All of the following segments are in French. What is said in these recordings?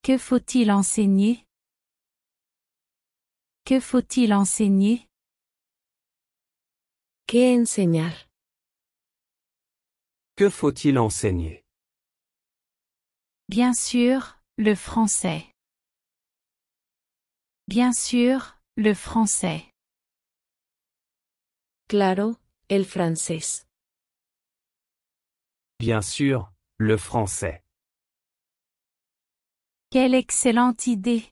Que faut-il enseigner? Que faut-il enseigner? ¿Qué enseñar? Que faut-il enseigner? Bien sûr, le français. Bien sûr, le français. Claro, el francés. Bien sûr, le français. Quelle excellente idée!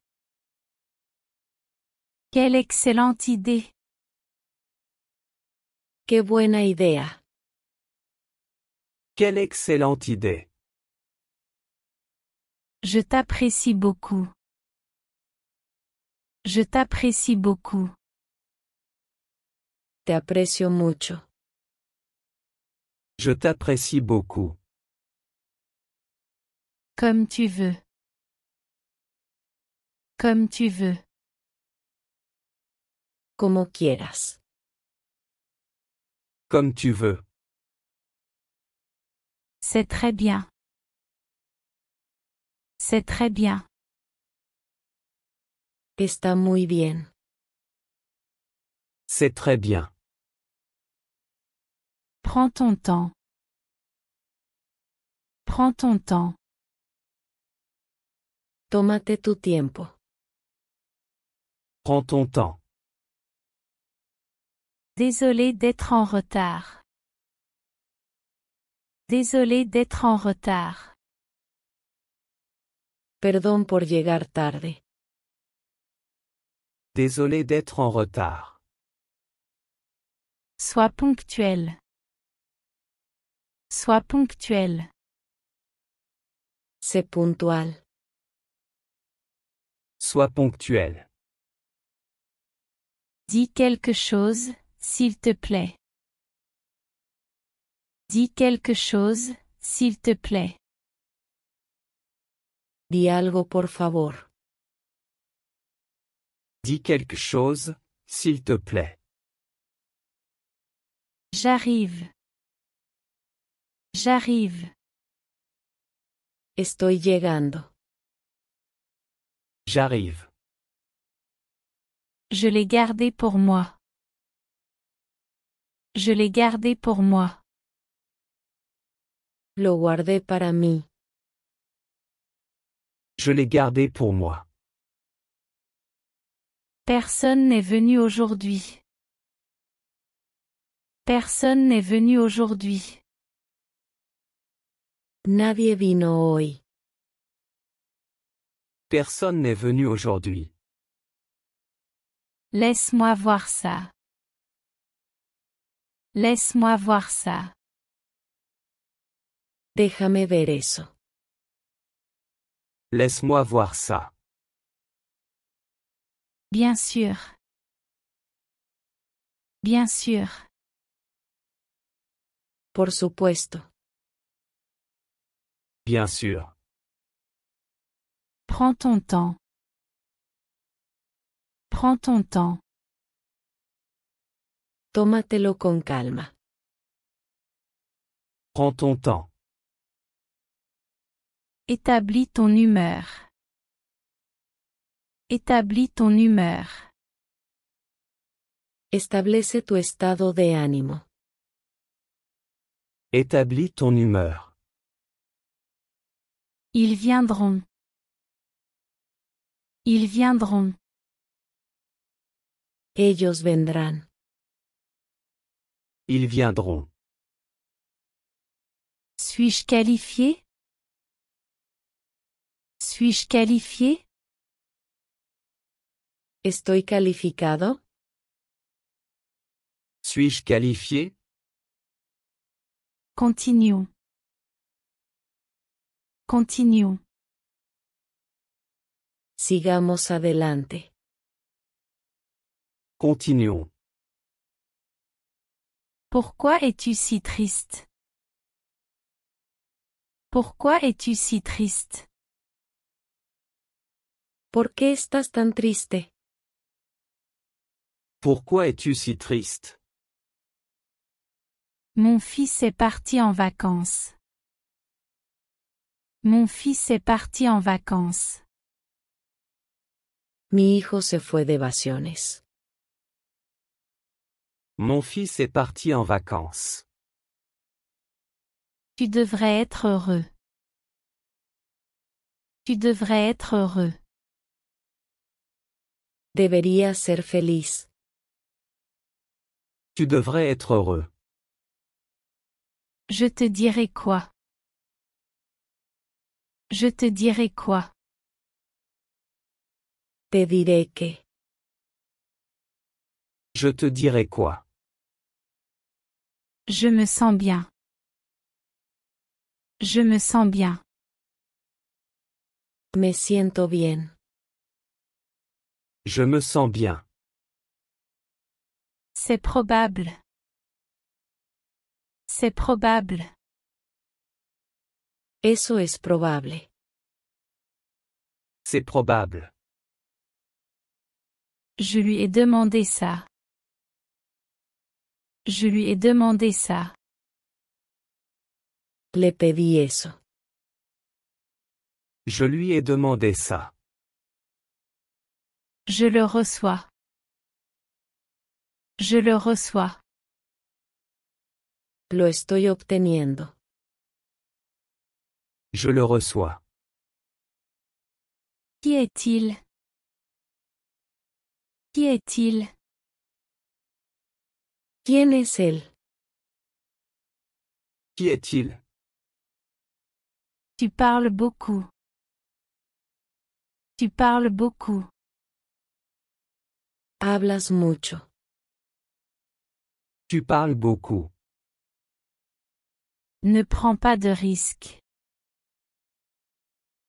Quelle excellente idée! Qué buena idea. Quelle excellente idée! Je t'apprécie beaucoup. Je t'apprécie beaucoup. Te aprecio mucho. Je t'apprécie beaucoup. Comme tu veux. Comme tu veux. Como quieras. Comme tu veux. C'est très bien. C'est très bien. Está muy bien. C'est très bien. Prends ton temps. Prends ton temps. Tómate tu tiempo. Prends ton temps. Désolé d'être en retard. Désolé d'être en retard. Perdón por llegar tarde. Désolé d'être en retard. Sois ponctuel. Sois ponctuel. Sé puntual. Sois ponctuel. Dis quelque chose, s'il te plaît. Dis quelque chose, s'il te plaît. Di algo por favor. Dis quelque chose, s'il te plaît. J'arrive. J'arrive. Estoy llegando. J'arrive. Je l'ai gardé pour moi. Je l'ai gardé pour moi. Lo guardé para mí. Je l'ai gardé pour moi. Personne n'est venu aujourd'hui. Personne n'est venu aujourd'hui. Nadie vino hoy. Personne n'est venu aujourd'hui. Laisse-moi voir ça. Laisse-moi voir ça. Déjame ver eso. Laisse-moi voir ça. Bien sûr. Bien sûr. Por supuesto. Bien sûr. Prends ton temps. Prends ton temps. Tómatelo con calma. Prends ton temps. Établis ton humeur. Établis ton humeur. Establece tu estado de ánimo. Établis ton humeur. Ils viendront. Ils viendront. Ellos vendrán. Ils viendront. Suis-je qualifié? Suis-je qualifié? ¿Estoy calificado? Suis-je qualifié? Continuons. Continuons. Sigamos adelante. Continuons. Pourquoi es-tu si triste? Pourquoi es-tu si triste? ¿Por qué estás tan triste? Pourquoi es-tu si triste? Mon fils est parti en vacances. Mon fils est parti en vacances. Mi hijo se fue de vacaciones. Mon fils est parti en vacances. Tu devrais être heureux. Tu devrais être heureux. Deberías ser feliz. Tu devrais être heureux. Je te dirai quoi? Je te dirai quoi? Te diré que. Je te dirai quoi? Je me sens bien. Je me sens bien. Me siento bien. Je me sens bien. C'est probable. C'est probable. Eso es probable. C'est probable. Je lui ai demandé ça. Je lui ai demandé ça. Le pedí eso. Je lui ai demandé ça. Je le reçois. Je le reçois. Lo estoy obteniendo. Je le reçois. Qui est-il? Qui est-il? ¿Quién es él? Qui est-il? Tu parles beaucoup. Tu parles beaucoup. Hablas mucho. Tu parles beaucoup. Ne prends pas de risques.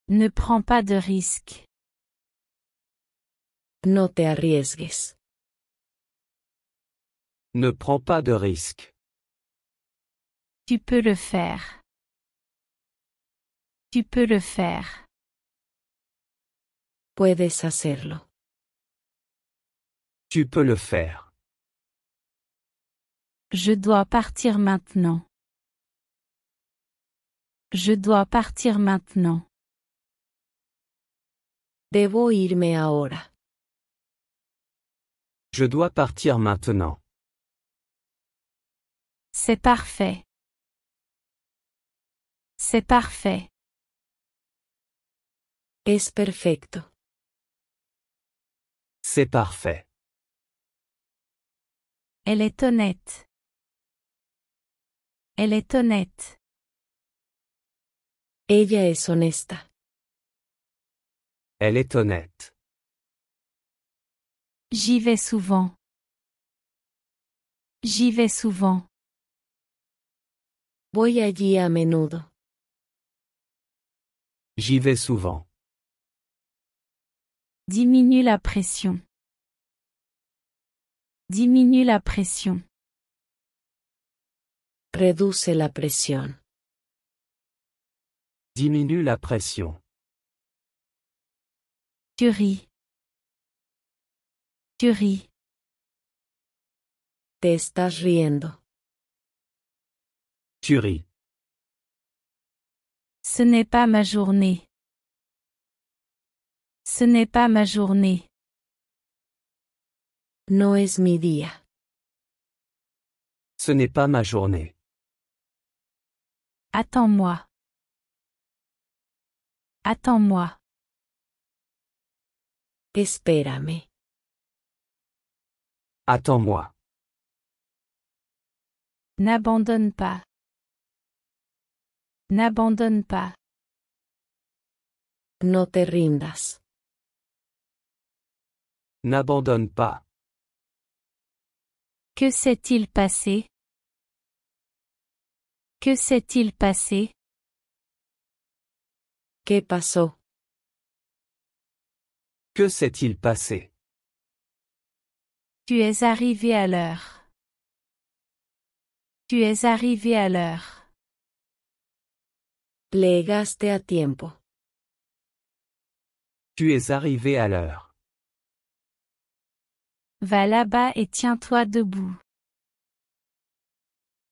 Ne prends pas de risques. No te arriesgues. Ne prends pas de risques. Tu peux le faire. Tu peux le faire. Puedes hacerlo. Tu peux le faire. Je dois partir maintenant. Je dois partir maintenant. Debo irme ahora. Je dois partir maintenant. C'est parfait. C'est parfait. Es perfecto. C'est parfait. Elle est honnête. Elle est honnête. Ella es honesta. Elle est honnête. J'y vais souvent. J'y vais souvent. Voy allí a menudo. J'y vais souvent. Diminue la pression. Diminue la pression. Reduce la presión. Diminue la pression. Tu ris. Tu ris. Te estás riendo. Tu ris. Ce n'est pas ma journée. Ce n'est pas ma journée. No es mi día. Ce n'est pas ma journée. Attends-moi. Attends-moi. Espérame. Attends-moi. N'abandonne pas. N'abandonne pas. No te rindas. N'abandonne pas. Que s'est-il passé? Que s'est-il passé? ¿Qué pasó? Que s'est-il passé? Tu es arrivé à l'heure. Tu es arrivé à l'heure. Llegaste a tiempo. Tu es arrivé à l'heure. Va là-bas et tiens-toi debout.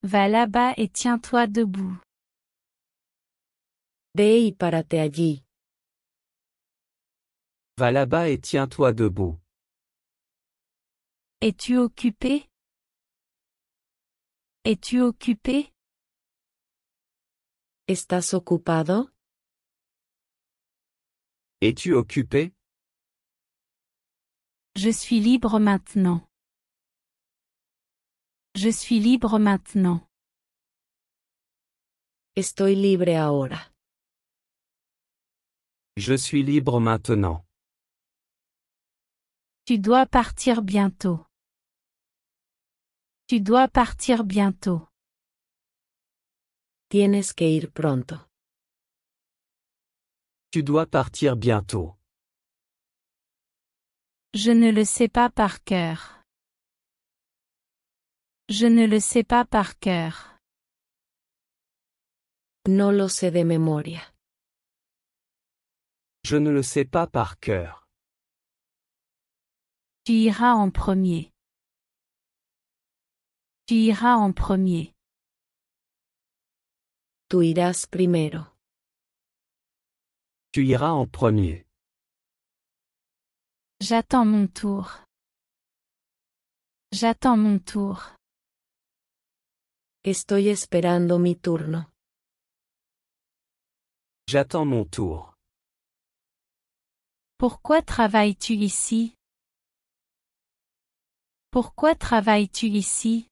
Va là-bas et tiens-toi debout. Ve y párate allí. Va là-bas et tiens-toi debout. Es-tu occupé? Es-tu occupé? ¿Estás ocupado? Es-tu occupé? Je suis libre maintenant. Je suis libre maintenant. Estoy libre ahora. Je suis libre maintenant. Tu dois partir bientôt. Tu dois partir bientôt. Tienes que ir pronto. Tu dois partir bientôt. Je ne le sais pas par cœur. Je ne le sais pas par cœur. No lo sé de memoria. Je ne le sais pas par cœur. Tu iras en premier. Tu iras en premier. Tú irás primero. Tu iras en premier. J'attends mon tour. J'attends mon tour. Estoy esperando mi turno. J'attends mon tour. Pourquoi travailles-tu ici? Pourquoi travailles-tu ici?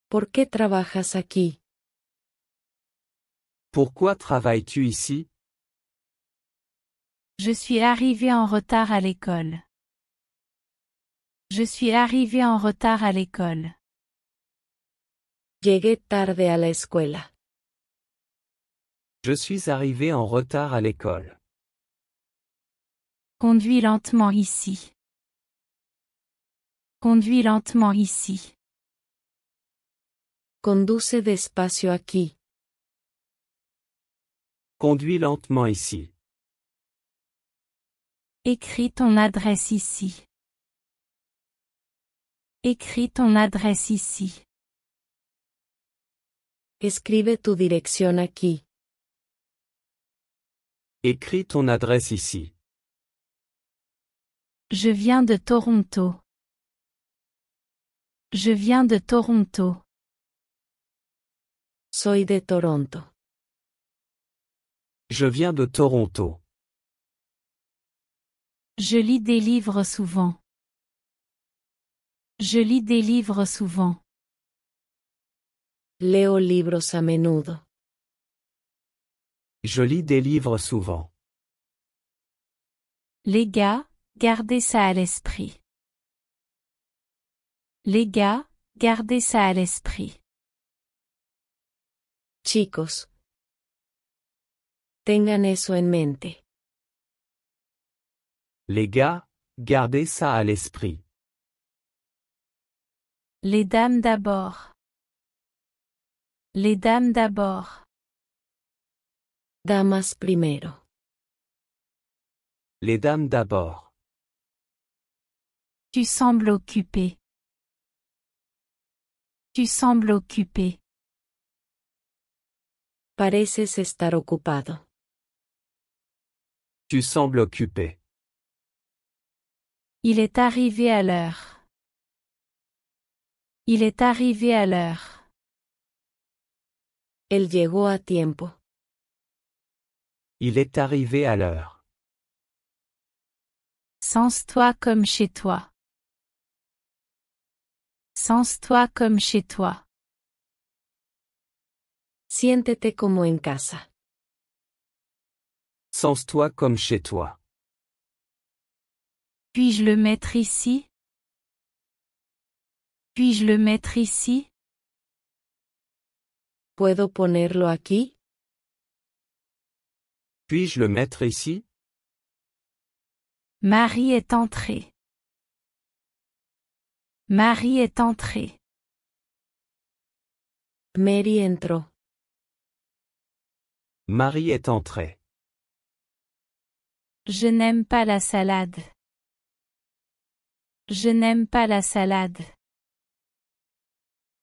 ¿Por qué trabajas aquí? Pourquoi travailles-tu ici? Je suis arrivé en retard à l'école. Je suis arrivé en retard à l'école. Llegué tarde a la escuela. Je suis arrivé en retard à l'école. Conduis lentement ici. Conduis lentement ici. Conduce despacio aquí. Conduis lentement ici. Écris ton adresse ici. Écris ton adresse ici. Escribe tu dirección aquí. Écris ton adresse ici. Je viens de Toronto. Je viens de Toronto. Soy de Toronto. Je viens de Toronto. Je lis des livres souvent. Je lis des livres souvent. Leo libros a menudo. Je lis des livres souvent. Les gars, gardez ça à l'esprit. Les gars, gardez ça à l'esprit. Chicos, tengan eso en mente. Les gars, gardez ça à l'esprit. Les dames d'abord. Les dames d'abord. Damas primero. Les dames d'abord. Tu sembles occupé. Tu sembles occupé. Pareces estar ocupado. Tu sembles occupé. Il est arrivé à l'heure. Il est arrivé à l'heure. Él llegó a tiempo. Il est arrivé à l'heure. Sens-toi comme chez toi. Sens-toi comme chez toi. Siéntete como en casa. Sens-toi comme chez toi. Puis-je le mettre ici? Puis-je le mettre ici? ¿Puedo ponerlo aquí? Puis-je le mettre ici? Marie est entrée. Marie est entrée. Mary entró. Marie est entrée. Je n'aime pas la salade. Je n'aime pas la salade.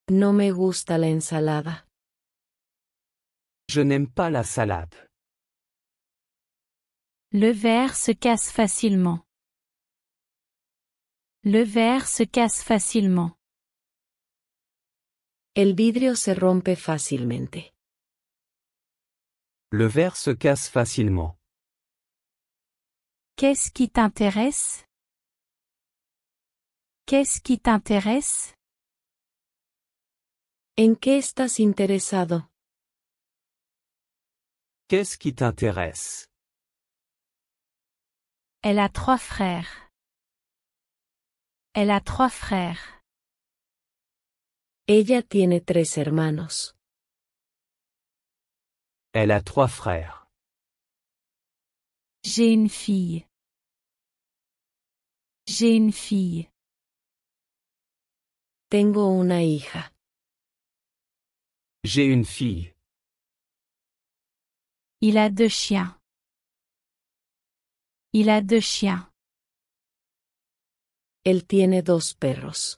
No me gusta la ensalada. Je n'aime pas la salade. Le verre se casse facilement. Le verre se casse facilement. El vidrio se rompe fácilmente. Le verre se casse facilement. Qu'est-ce qui t'intéresse? Qu'est-ce qui t'intéresse? ¿En qué estás interesado? Qu'est-ce qui t'intéresse? Elle a 3 frères. Elle a 3 frères. Ella tiene 3 hermanos. Elle a 3 frères. J'ai une fille. J'ai une fille. Tengo una hija. J'ai une fille. Il a 2 chiens. Il a 2 chiens. Él tiene 2 perros.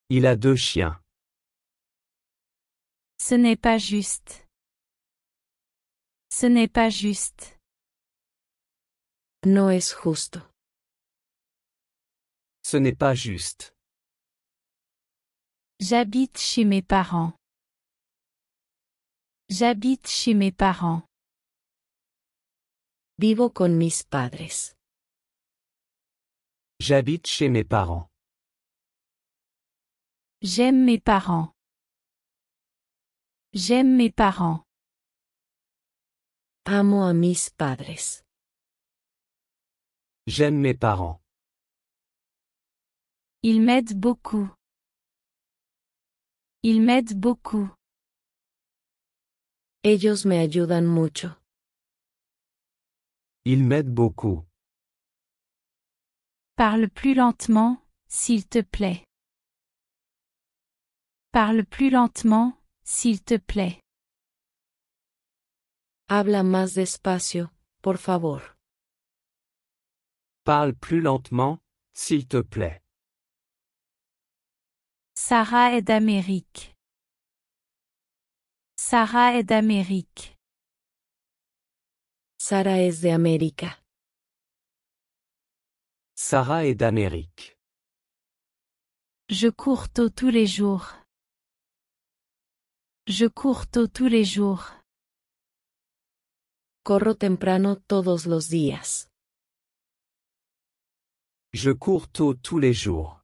Il a 2 chiens. Ce n'est pas juste. Ce n'est pas juste. No es justo. Ce n'est pas juste. J'habite chez mes parents. J'habite chez mes parents. Vivo con mis padres. J'habite chez mes parents. J'aime mes parents. J'aime mes parents. Amo a mis padres. J'aime mes parents. Ils m'aident beaucoup. Ils m'aident beaucoup. Ellos me ayudan mucho. Ils m'aident beaucoup. Parle plus lentement, s'il te plaît. Parle plus lentement, s'il te plaît. Habla más despacio, por favor. Parle plus lentement, s'il te plaît. Sarah est d'Amérique. Sarah est d'Amérique. Sara es de América. Sarah est d'Amérique. Je cours tôt tous les jours. Je cours tôt tous les jours. Corro temprano todos los días. Je cours tôt tous les jours.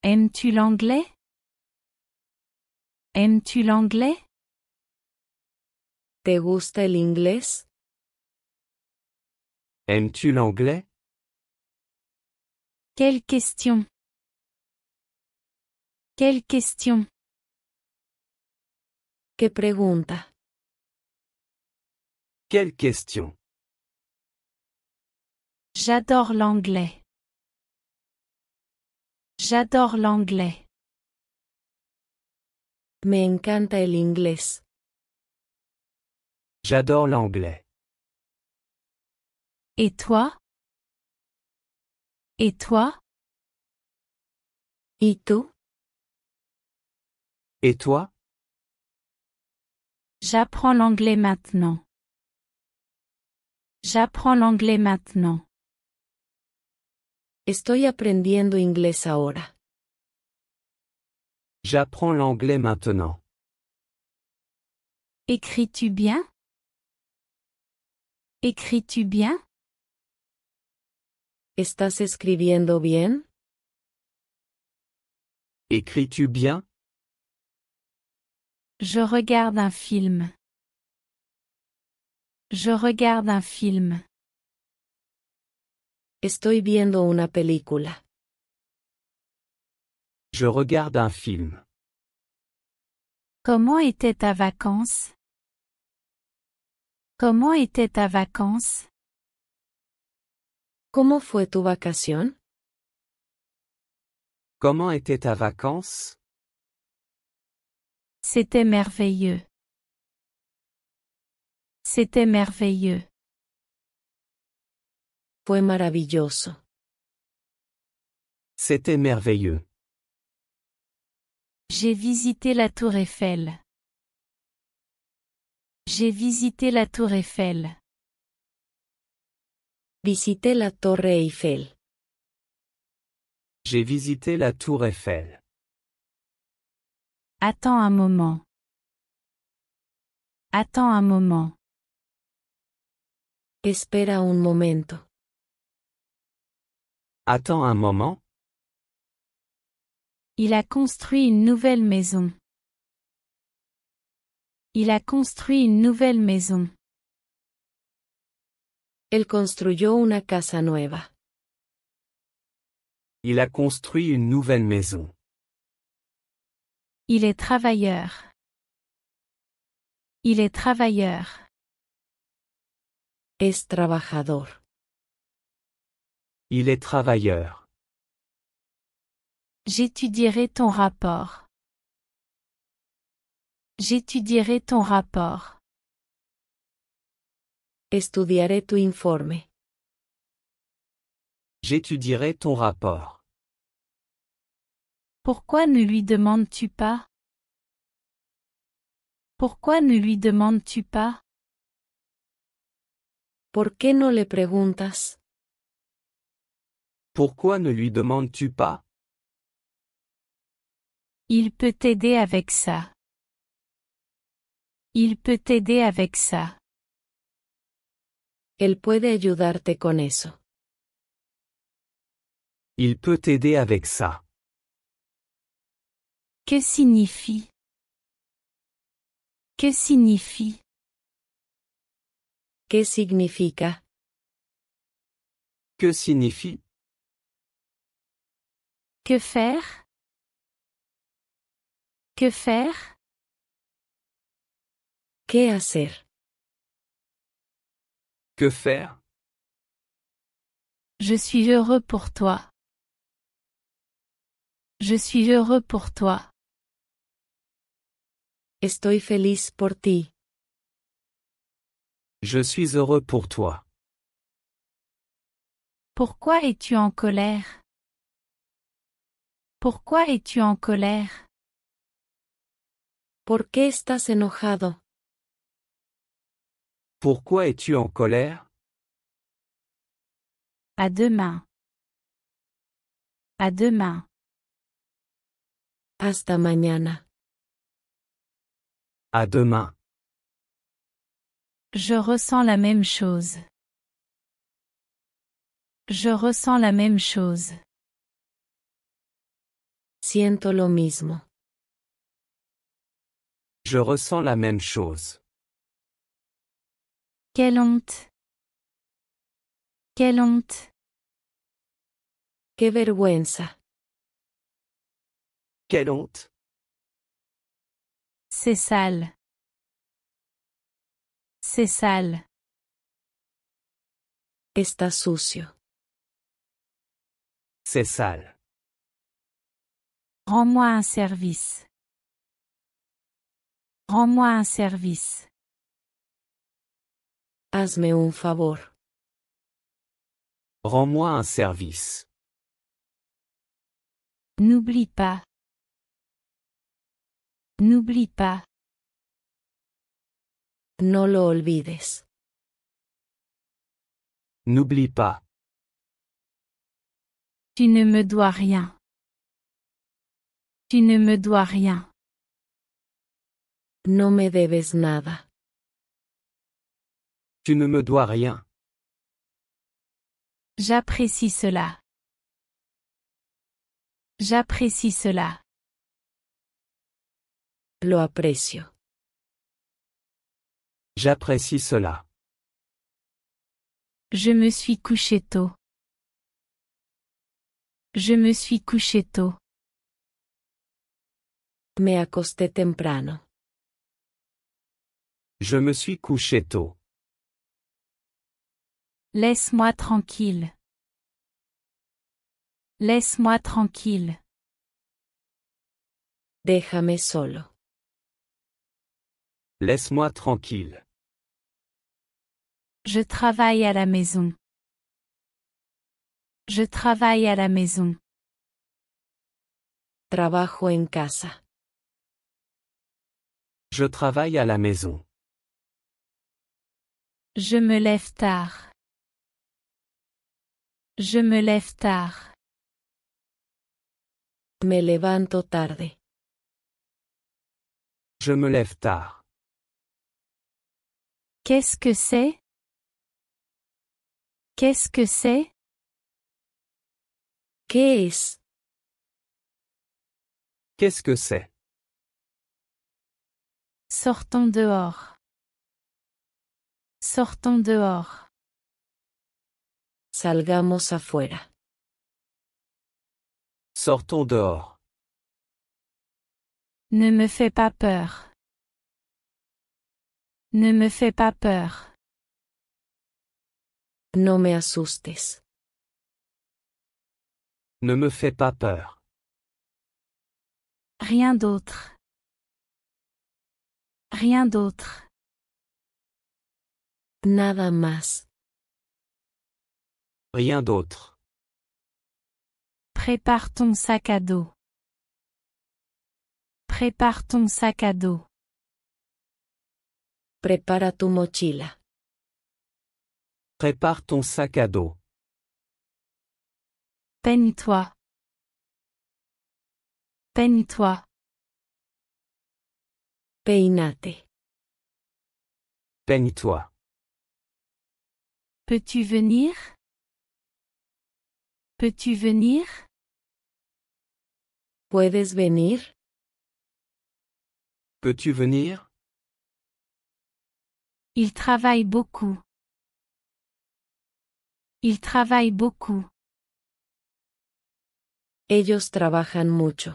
Aimes-tu l'anglais? Aimes-tu l'anglais? ¿Te gusta el inglés? Aimes-tu l'anglais? Quelle question? Quelle question? ¿Qué pregunta? Quelle question? J'adore l'anglais. J'adore l'anglais. Me encanta el inglés. J'adore l'anglais. Et toi? Et toi? ¿Y tú? Et toi? J'apprends l'anglais maintenant. J'apprends l'anglais maintenant. Estoy aprendiendo inglés ahora. J'apprends l'anglais maintenant. Écris-tu bien? Écris-tu bien? ¿Estás escribiendo bien? Écris-tu bien? Je regarde un film. Je regarde un film. Estoy viendo una película. Je regarde un film. Comment était ta vacance? Comment était ta vacance? ¿Cómo fue tu vacación? Comment était ta vacance? C'était merveilleux. C'était merveilleux. Fue maravilloso. C'était merveilleux. J'ai visité la tour Eiffel. J'ai visité la tour Eiffel. Visité la Torre Eiffel. J'ai visité la tour Eiffel. Attends un moment. Attends un moment. Espera un momento. Attends un moment. Il a construit une nouvelle maison. Il a construit une nouvelle maison. Él construyó una casa nueva. Il a construit une nouvelle maison. Il est travailleur. Il est travailleur. Es trabajador. Il est travailleur. J'étudierai ton rapport. J'étudierai ton rapport. Estudiaré tu informe. J'étudierai ton rapport. Pourquoi ne lui demandes-tu pas? Pourquoi ne lui demandes-tu pas? ¿Por qué no le preguntas? Pourquoi ne lui demandes-tu pas? Il peut t'aider avec ça. Il peut t'aider avec ça. Él puede ayudarte con eso. Il peut t'aider avec ça. Que signifie? Que signifie? ¿Qué significa? Que signifie? Que faire? Que faire? ¿Qué hacer? Que faire? Je suis heureux pour toi. Je suis heureux pour toi. Estoy feliz por ti. Je suis heureux pour toi. Pourquoi es-tu en colère? Pourquoi es-tu en colère? ¿Por qué estás enojado? Pourquoi es-tu en colère? À demain. À demain. Hasta mañana. À demain. Je ressens la même chose. Je ressens la même chose. Siento lo mismo. Je ressens la même chose. Quelle honte. Quelle honte. Qué vergüenza. Quelle honte. C'est sale. C'est sale. Está sucio. C'est sale. Rends-moi un service. Rends-moi un service. Hazme un favor. Rends-moi un service. N'oublie pas. N'oublie pas. No lo olvides. N'oublie pas. Tu ne me dois rien. Tu ne me dois rien. No me debes nada. Tu ne me dois rien. J'apprécie cela. J'apprécie cela. Lo aprecio. J'apprécie cela. Je me suis couché tôt. Je me suis couché tôt. Me acosté temprano. Je me suis couché tôt. Laisse-moi tranquille. Laisse-moi tranquille. Déjame solo. Laisse-moi tranquille. Je travaille à la maison. Je travaille à la maison. Trabajo en casa. Je travaille à la maison. Je me lève tard. Je me lève tard. Me levanto tarde. Je me lève tard. Qu'est-ce que c'est? Qu'est-ce que c'est? ¿Qué es? Qu'est-ce que c'est? Sortons dehors. Sortons dehors. Salgamos afuera. Sortons dehors. Ne me fais pas peur. Ne me fais pas peur. No me asustes. Ne me fais pas peur. Rien d'autre. Rien d'autre. Nada más. Rien d'autre. Prépare ton sac à dos. Prépare ton sac à dos. Prepara tu mochila. Prépare ton sac à dos. Peigne-toi. Peigne-toi. Peínate. Peigne-toi. Peux-tu venir? Peux-tu venir? ¿Puedes venir? Peux-tu venir? Il travaille beaucoup. Il travaille beaucoup. Ellos trabajan mucho.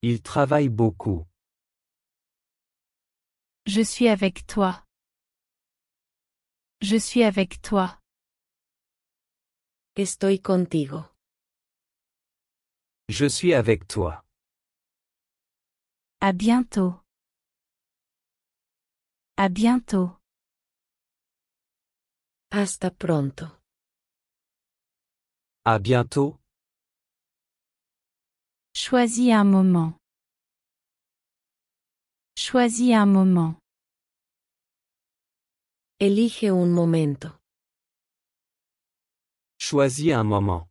Il travaille beaucoup. Je suis avec toi. Je suis avec toi. Estoy contigo. Je suis avec toi. À bientôt. À bientôt. Hasta pronto. À bientôt. Choisis un moment. Choisis un moment. Elige un momento. Choisis un moment.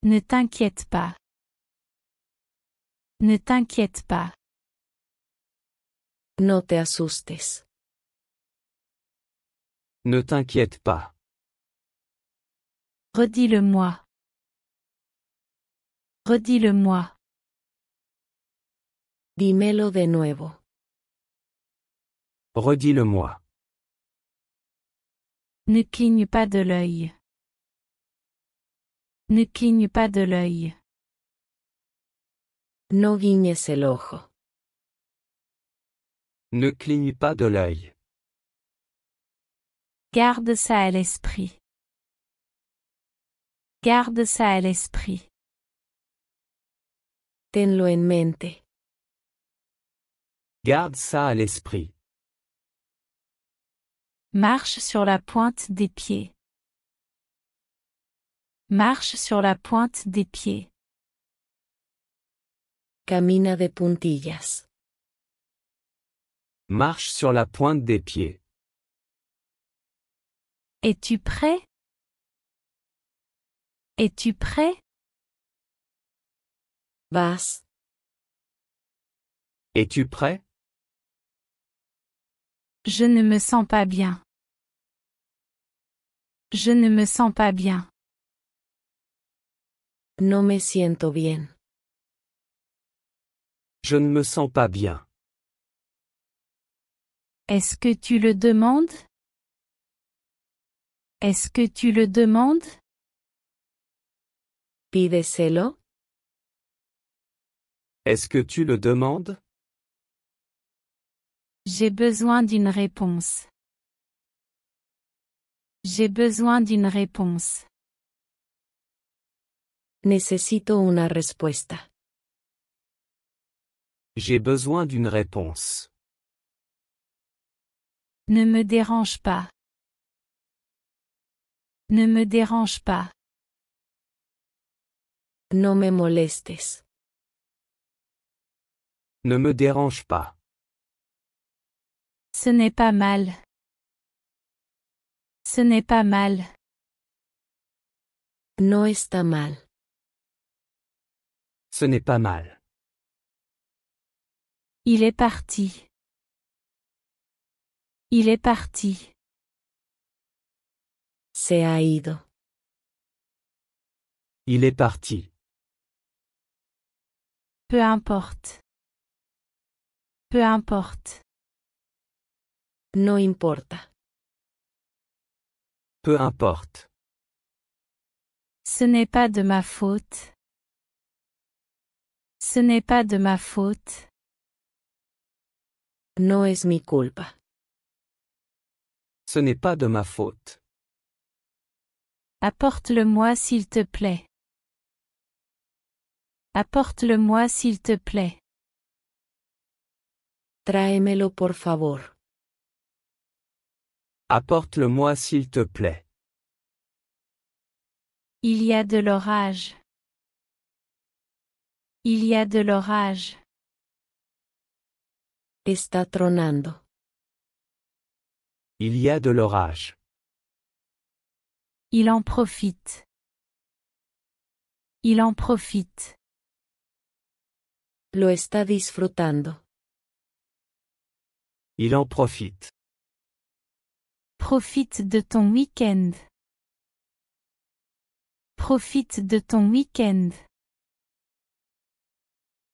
Ne t'inquiète pas. Ne t'inquiète pas. No te asustes. Ne t'inquiète pas. Redis-le-moi. Redis-le-moi. Dímelo de nuevo. Redis-le-moi. Ne cligne pas de l'œil. Ne cligne pas de l'œil. No guiñes el ojo. Ne cligne pas de l'œil. Garde ça à l'esprit. Garde ça à l'esprit. Tenlo en mente. Garde ça à l'esprit. Marche sur la pointe des pieds. Marche sur la pointe des pieds. Camina de puntillas. Marche sur la pointe des pieds. Es-tu prêt? Es-tu prêt? Vas. Es-tu prêt? Je ne me sens pas bien. Je ne me sens pas bien. No me siento bien. Je ne me sens pas bien. Est-ce que tu le demandes? Est-ce que tu le demandes? Pídeselo. Est-ce que tu le demandes? J'ai besoin d'une réponse. J'ai besoin d'une réponse. Necesito una respuesta. J'ai besoin d'une réponse. Ne me dérange pas. Ne me dérange pas. No me molestes. Ne me dérange pas. Ce n'est pas mal. Ce n'est pas mal. No está mal. Ce n'est pas mal. Il est parti. Il est parti. Se ha ido. Il est parti. Peu importe. Peu importe. No importa. Peu importe. Ce n'est pas de ma faute. Ce n'est pas de ma faute. No es mi culpa. Ce n'est pas de ma faute. Apporte-le-moi s'il te plaît. Apporte-le-moi s'il te plaît. Tráemelo por favor. Apporte-le-moi s'il te plaît. Il y a de l'orage. Il y a de l'orage. Está tronando. Il y a de l'orage. Il en profite. Il en profite. Lo está disfrutando. Il en profite. Profite de ton week-end. Profite de ton week-end.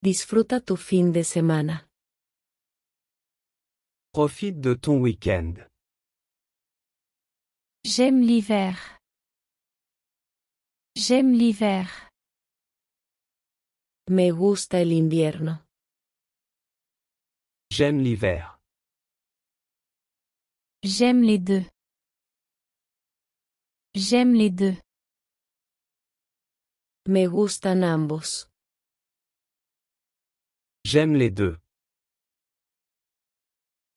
Disfruta tu fin de semana. Profite de ton week-end. J'aime l'hiver. J'aime l'hiver. Me gusta el invierno. J'aime l'hiver. J'aime les deux. J'aime les deux. Me gustan ambos. J'aime les deux.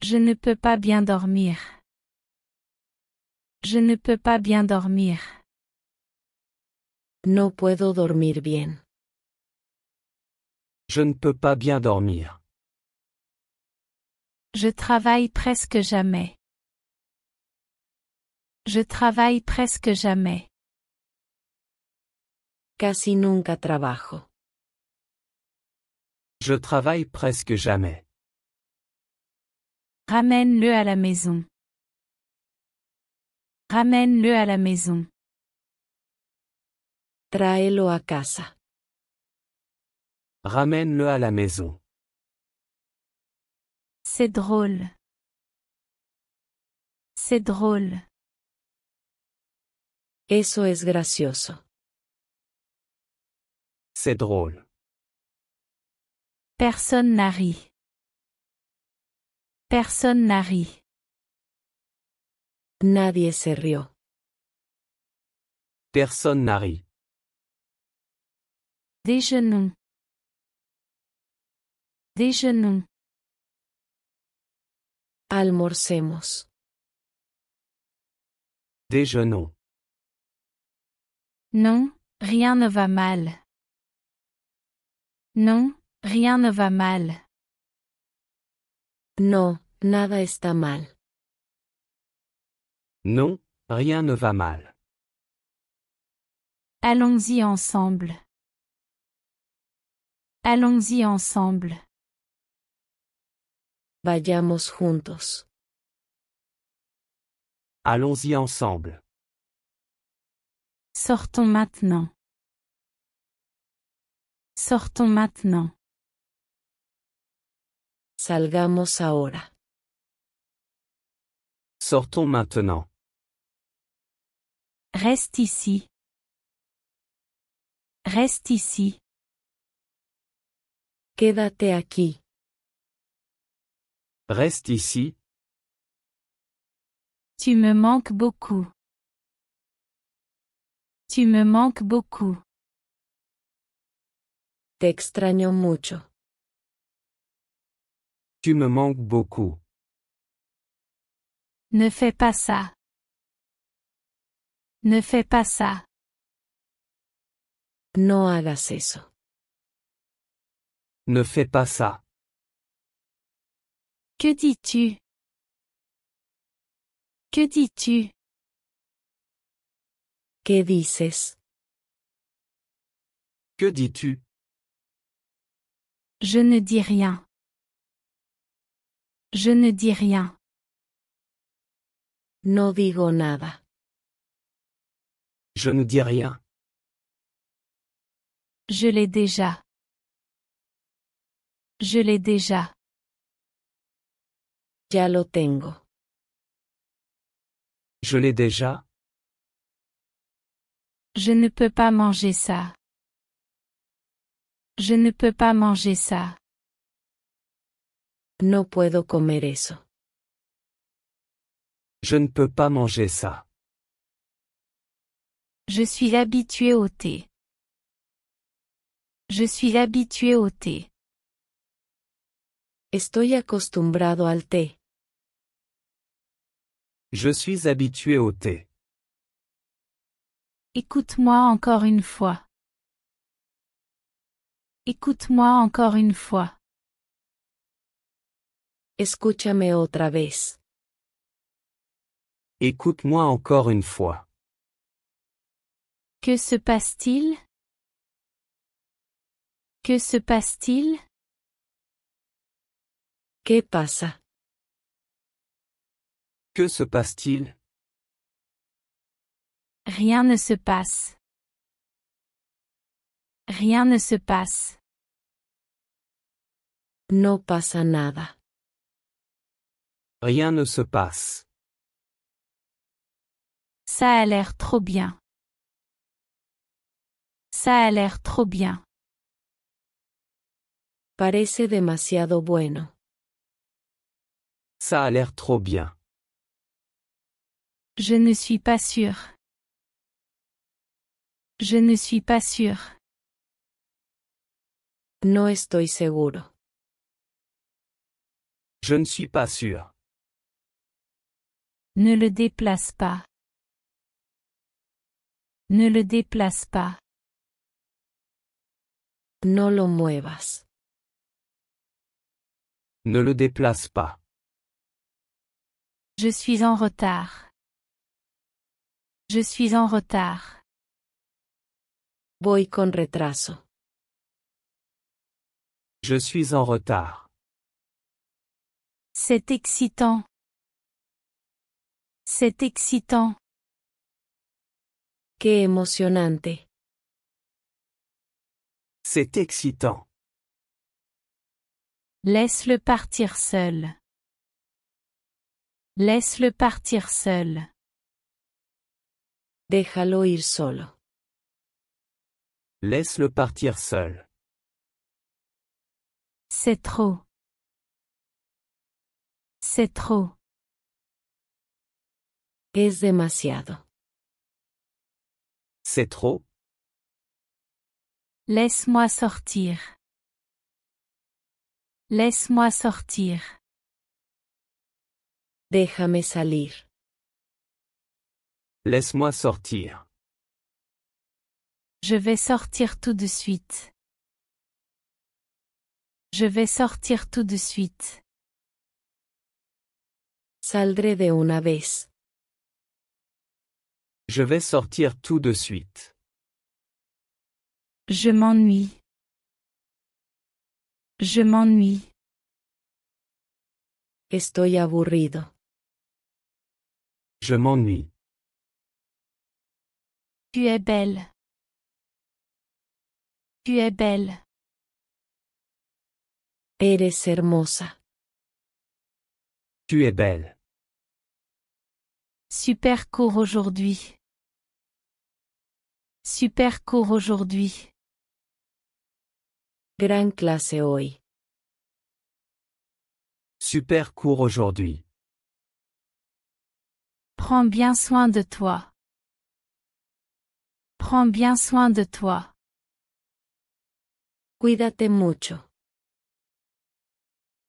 Je ne peux pas bien dormir. Je ne peux pas bien dormir. No puedo dormir bien. Je ne peux pas bien dormir. Je travaille presque jamais. Je travaille presque jamais. Casi nunca trabajo. Je travaille presque jamais. Ramène-le à la maison. Ramène-le à la maison. Tráelo a casa. Ramène-le à la maison. C'est drôle. C'est drôle. Eso es gracioso. C'est drôle. Personne n'a ri. Personne n'a ri. Nadie se rió. Personne n'a ri. Déjeunons. Déjeunons. Almorcemos. Déjeunons. Non, rien ne va mal. Non, rien ne va mal. No, nada está mal. Non, rien ne va mal. Allons-y ensemble. Allons-y ensemble. Vayamos juntos. Allons-y ensemble. Sortons maintenant. Sortons maintenant. Salgamos ahora. Sortons maintenant. Reste ici. Reste ici. Quédate aquí. Reste ici. Tu me manques beaucoup. Tu me manques beaucoup. Te extraño mucho. Tu me manques beaucoup. Ne fais pas ça. Ne fais pas ça. No hagas eso. Ne fais pas ça. Que dis-tu? Que dis-tu? ¿Qué dices? Que dis-tu? Je ne dis rien. Je ne dis rien. No digo nada. Je ne dis rien. Je l'ai déjà. Je l'ai déjà. Ya lo tengo. Je l'ai déjà. Je ne peux pas manger ça. Je ne peux pas manger ça. No puedo comer eso. Je ne peux pas manger ça. Je suis habitué au thé. Je suis habitué au thé. Estoy acostumbrado al té. Je suis habitué au thé. Écoute-moi encore une fois. Écoute-moi encore une fois. Escúchame otra vez. Écoute-moi encore une fois. Que se passe-t-il? Que se passe-t-il? ¿Qué pasa? Que se passe-t-il? Rien ne se passe. Rien ne se passe. No pasa nada. Rien ne se passe. Ça a l'air trop bien. Ça a l'air trop bien. Parece demasiado bueno. Ça a l'air trop bien. Je ne suis pas sûr. Je ne suis pas sûr. No estoy seguro. Je ne suis pas sûr. Ne le déplace pas. Ne le déplace pas. No lo muevas. Ne le déplace pas. Je suis en retard. Je suis en retard. Voy con retraso. Je suis en retard. C'est excitant. C'est excitant. Qué emocionante. C'est excitant. Laisse-le partir seul. Laisse-le partir seul. Déjalo ir solo. Laisse-le partir seul. C'est trop. C'est trop. Es demasiado. C'est trop. Laisse-moi sortir. Laisse-moi sortir. Déjame salir. Laisse-moi sortir. Je vais sortir tout de suite. Je vais sortir tout de suite. Saldré de una vez. Je vais sortir tout de suite. Je m'ennuie. Je m'ennuie. Estoy aburrido. Je m'ennuie. Tu es belle. Tu es belle. Eres hermosa. Tu es belle. Super court aujourd'hui. Super court aujourd'hui. Gran clase hoy. Super court aujourd'hui. Prends bien soin de toi. Prends bien soin de toi. Cuídate mucho.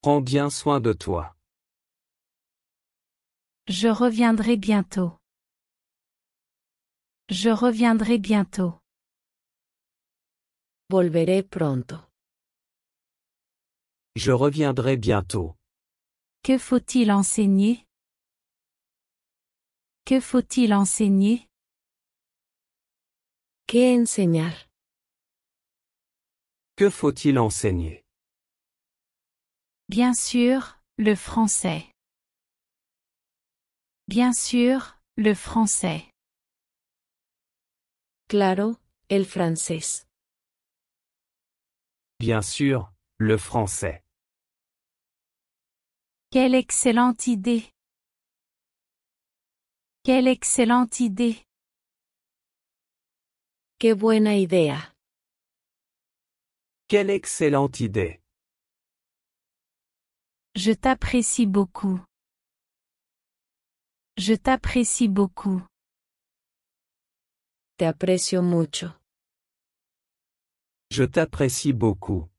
Prends bien soin de toi. Je reviendrai bientôt. Je reviendrai bientôt. Volveré pronto. Je reviendrai bientôt. Que faut-il enseigner? Que faut-il enseigner? ¿Qué enseñar? Que faut-il enseigner? Bien sûr, le français. Bien sûr, le français. Claro, el francés. Bien sûr, le français. Quelle excellente idée! Quelle excellente idée! Qué buena idea. Quelle excellente idée! Je t'apprécie beaucoup. Je t'apprécie beaucoup. Te aprecio mucho. Je t'apprécie beaucoup.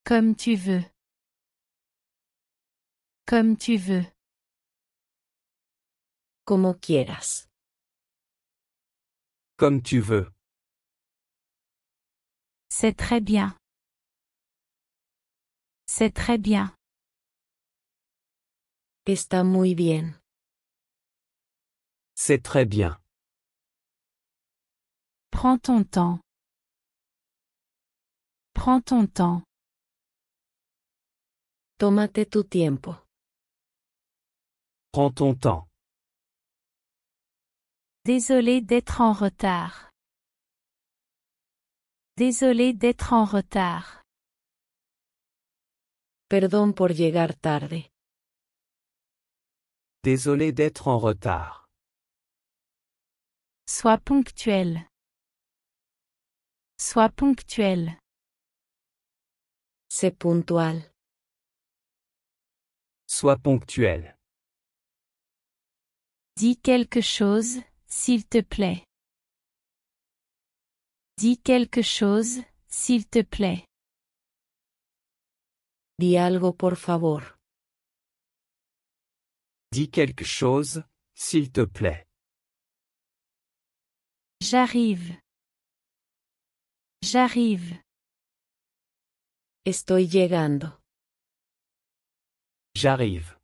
Comme tu veux. Comme tu veux. Como quieras. Comme tu veux. C'est très bien. C'est très bien. Está muy bien. C'est très bien. Prends ton temps. Prends ton temps. Tómate tu tiempo. Prends ton temps. Désolé d'être en retard. Désolé d'être en retard. Perdón por llegar tarde. Désolé d'être en retard. Sois ponctuel. Sois ponctuel. Sé puntual. Sois ponctuel. Dis quelque chose, s'il te plaît. Dis quelque chose, s'il te plaît. Di algo por favor. Dis quelque chose, s'il te plaît. J'arrive. J'arrive. Estoy llegando. J'arrive.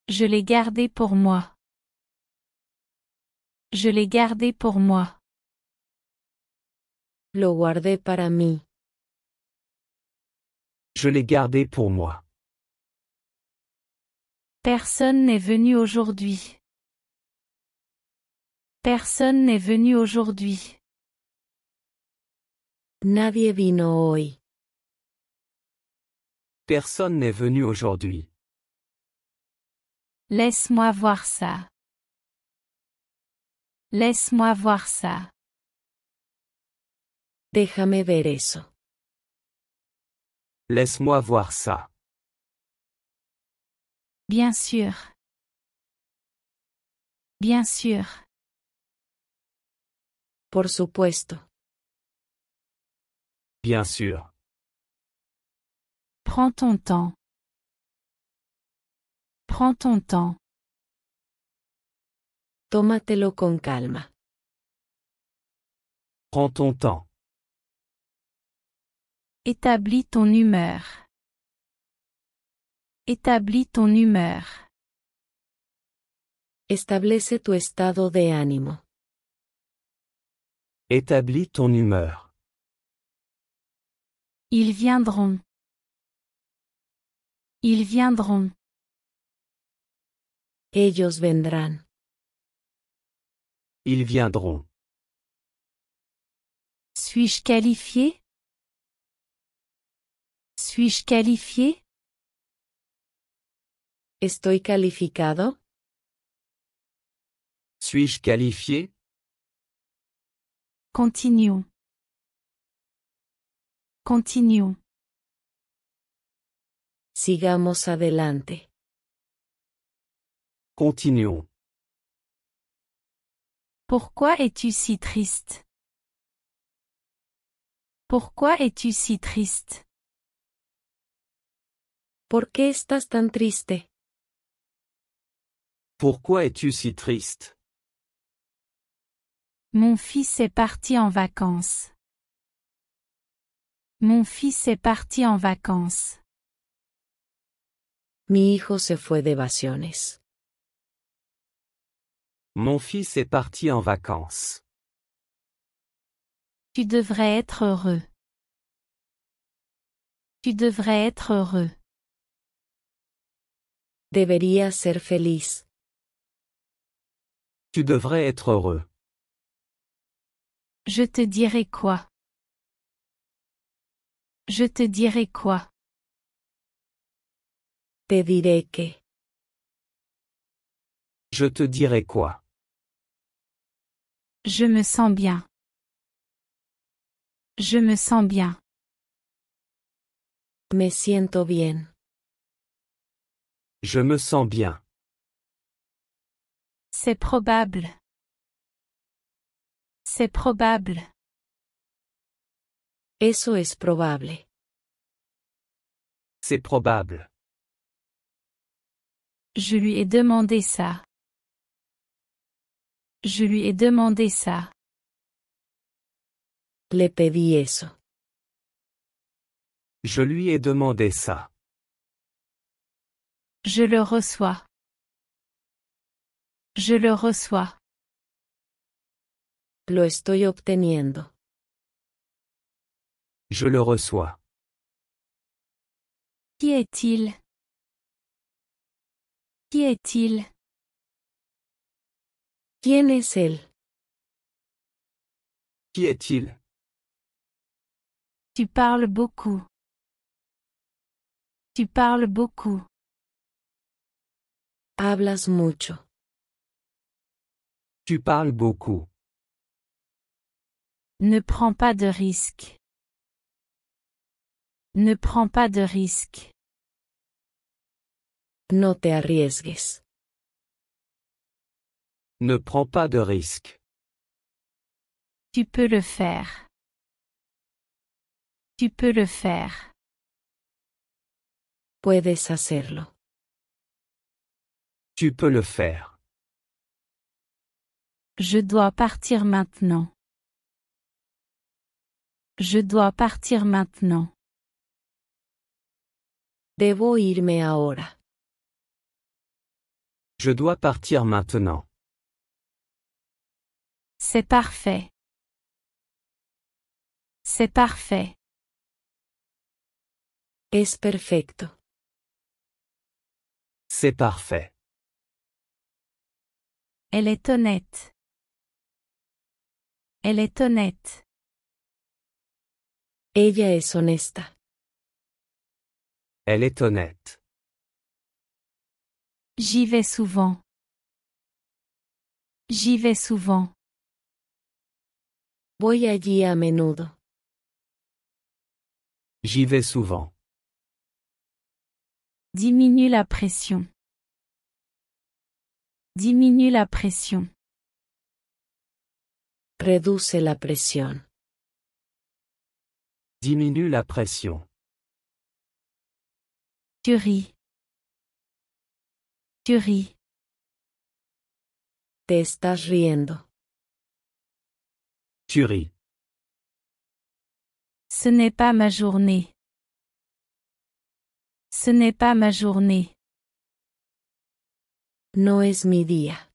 Je l'ai gardé pour moi. Je l'ai gardé pour moi. Lo guardé para mí. Je l'ai gardé pour moi. Personne n'est venu aujourd'hui. Personne n'est venu aujourd'hui. Nadie vino hoy. Personne n'est venu aujourd'hui. Laisse-moi voir ça. Laisse-moi voir ça. Déjame ver eso. Laisse-moi voir ça. Bien sûr. Bien sûr. Por supuesto. Bien sûr. Prends ton temps. Prends ton temps. Tómatelo con calma. Prends ton temps. Établis ton humeur. Établis ton humeur. Establece tu estado de ánimo. Établis ton humeur. Ils viendront. Ils viendront. Ellos vendrán. Ils viendront. Suis-je qualifié? Suis-je qualifié? ¿Estoy calificado? Suis-je qualifié? Continuons. Continuons. Sigamos adelante. Continuons. Pourquoi es-tu si triste? Pourquoi es-tu si triste? ¿Por qué estás tan triste? Pourquoi es-tu si triste? Mon fils est parti en vacances. Mon fils est parti en vacances. Mi hijo se fue de vacaciones. Mon fils est parti en vacances. Tu devrais être heureux. Tu devrais être heureux. Deberías ser feliz. Tu devrais être heureux. Je te dirai quoi? Je te dirai quoi? Te diré que. Je te dirai quoi? Je me sens bien. Je me sens bien. Me siento bien. Je me sens bien. C'est probable. C'est probable. Eso es probable. C'est probable. Je lui ai demandé ça. Je lui ai demandé ça. Le pedí eso. Je lui ai demandé ça. Je le reçois. Je le reçois. Lo estoy obteniendo. Je le reçois. Qui est-il? Qui est-il? ¿Quién es él? Qui est-il? Tu parles beaucoup. Tu parles beaucoup. Hablas mucho. Tu parles beaucoup. Ne prends pas de risques. Ne prends pas de risques. No te arriesgues. Ne prends pas de risques. Tu peux le faire. Tu peux le faire. Puedes hacerlo. Tu peux le faire. Je dois partir maintenant. Je dois partir maintenant. Debo irme ahora. Je dois partir maintenant. C'est parfait. C'est parfait. Es perfecto. C'est parfait. Elle est honnête. Elle est honnête. Ella es honesta. Elle est honnête. J'y vais souvent. J'y vais souvent. Voy allí a menudo. J'y vais souvent. Diminue la pression. Diminue la pression. Reduce la presión. Diminue la pression. Tu ris. Tu ris. Te estás riendo. Tu ris. Ce n'est pas ma journée. Ce n'est pas ma journée. No es mi día.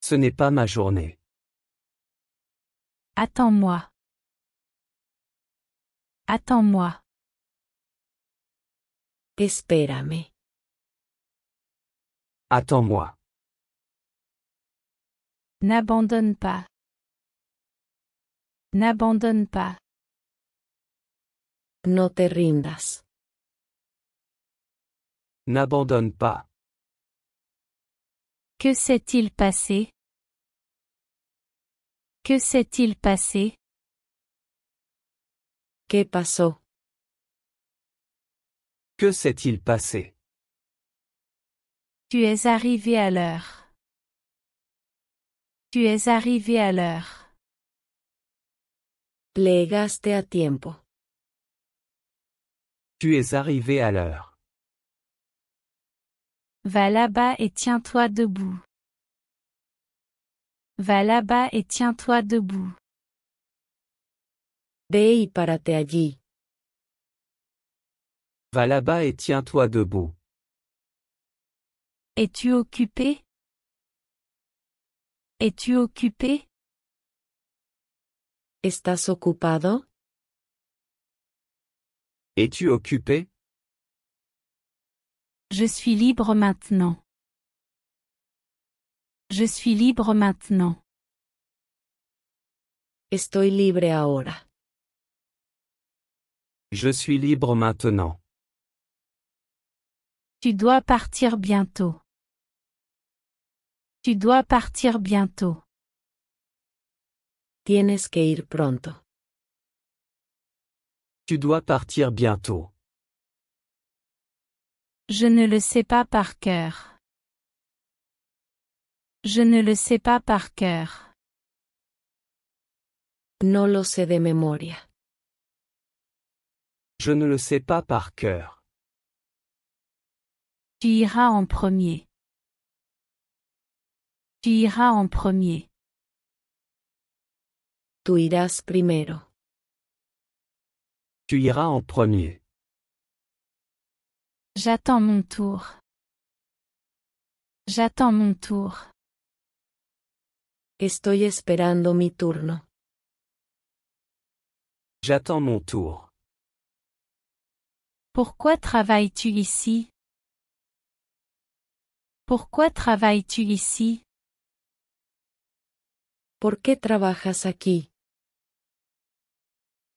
Ce n'est pas ma journée. Attends-moi. Attends-moi. Espérame. Attends-moi. N'abandonne pas. N'abandonne pas. No te rindas. N'abandonne pas. Que s'est-il passé? Que s'est-il passé? ¿Qué pasó? Que s'est-il passé? Tu es arrivé à l'heure. Tu es arrivé à l'heure. Llegaste a tiempo. Tu es arrivé à l'heure. Va là-bas et tiens-toi debout. Va là-bas et tiens-toi debout. Ve y párate allí. Va là-bas et tiens-toi debout. Es-tu occupé? Es-tu occupé? ¿Estás ocupado? Es-tu occupé? Je suis libre maintenant. Je suis libre maintenant. Estoy libre ahora. Je suis libre maintenant. Tu dois partir bientôt. Tu dois partir bientôt. Tienes que ir pronto. Tu dois partir bientôt. Je ne le sais pas par cœur. Je ne le sais pas par cœur. No lo sé de memoria. Je ne le sais pas par cœur. Tu iras en premier. Tu iras en premier. Tú irás primero. Tu iras en premier. J'attends mon tour. J'attends mon tour. Estoy esperando mi turno. J'attends mon tour. Pourquoi travailles-tu ici? Pourquoi travailles-tu ici? ¿Por qué trabajas aquí?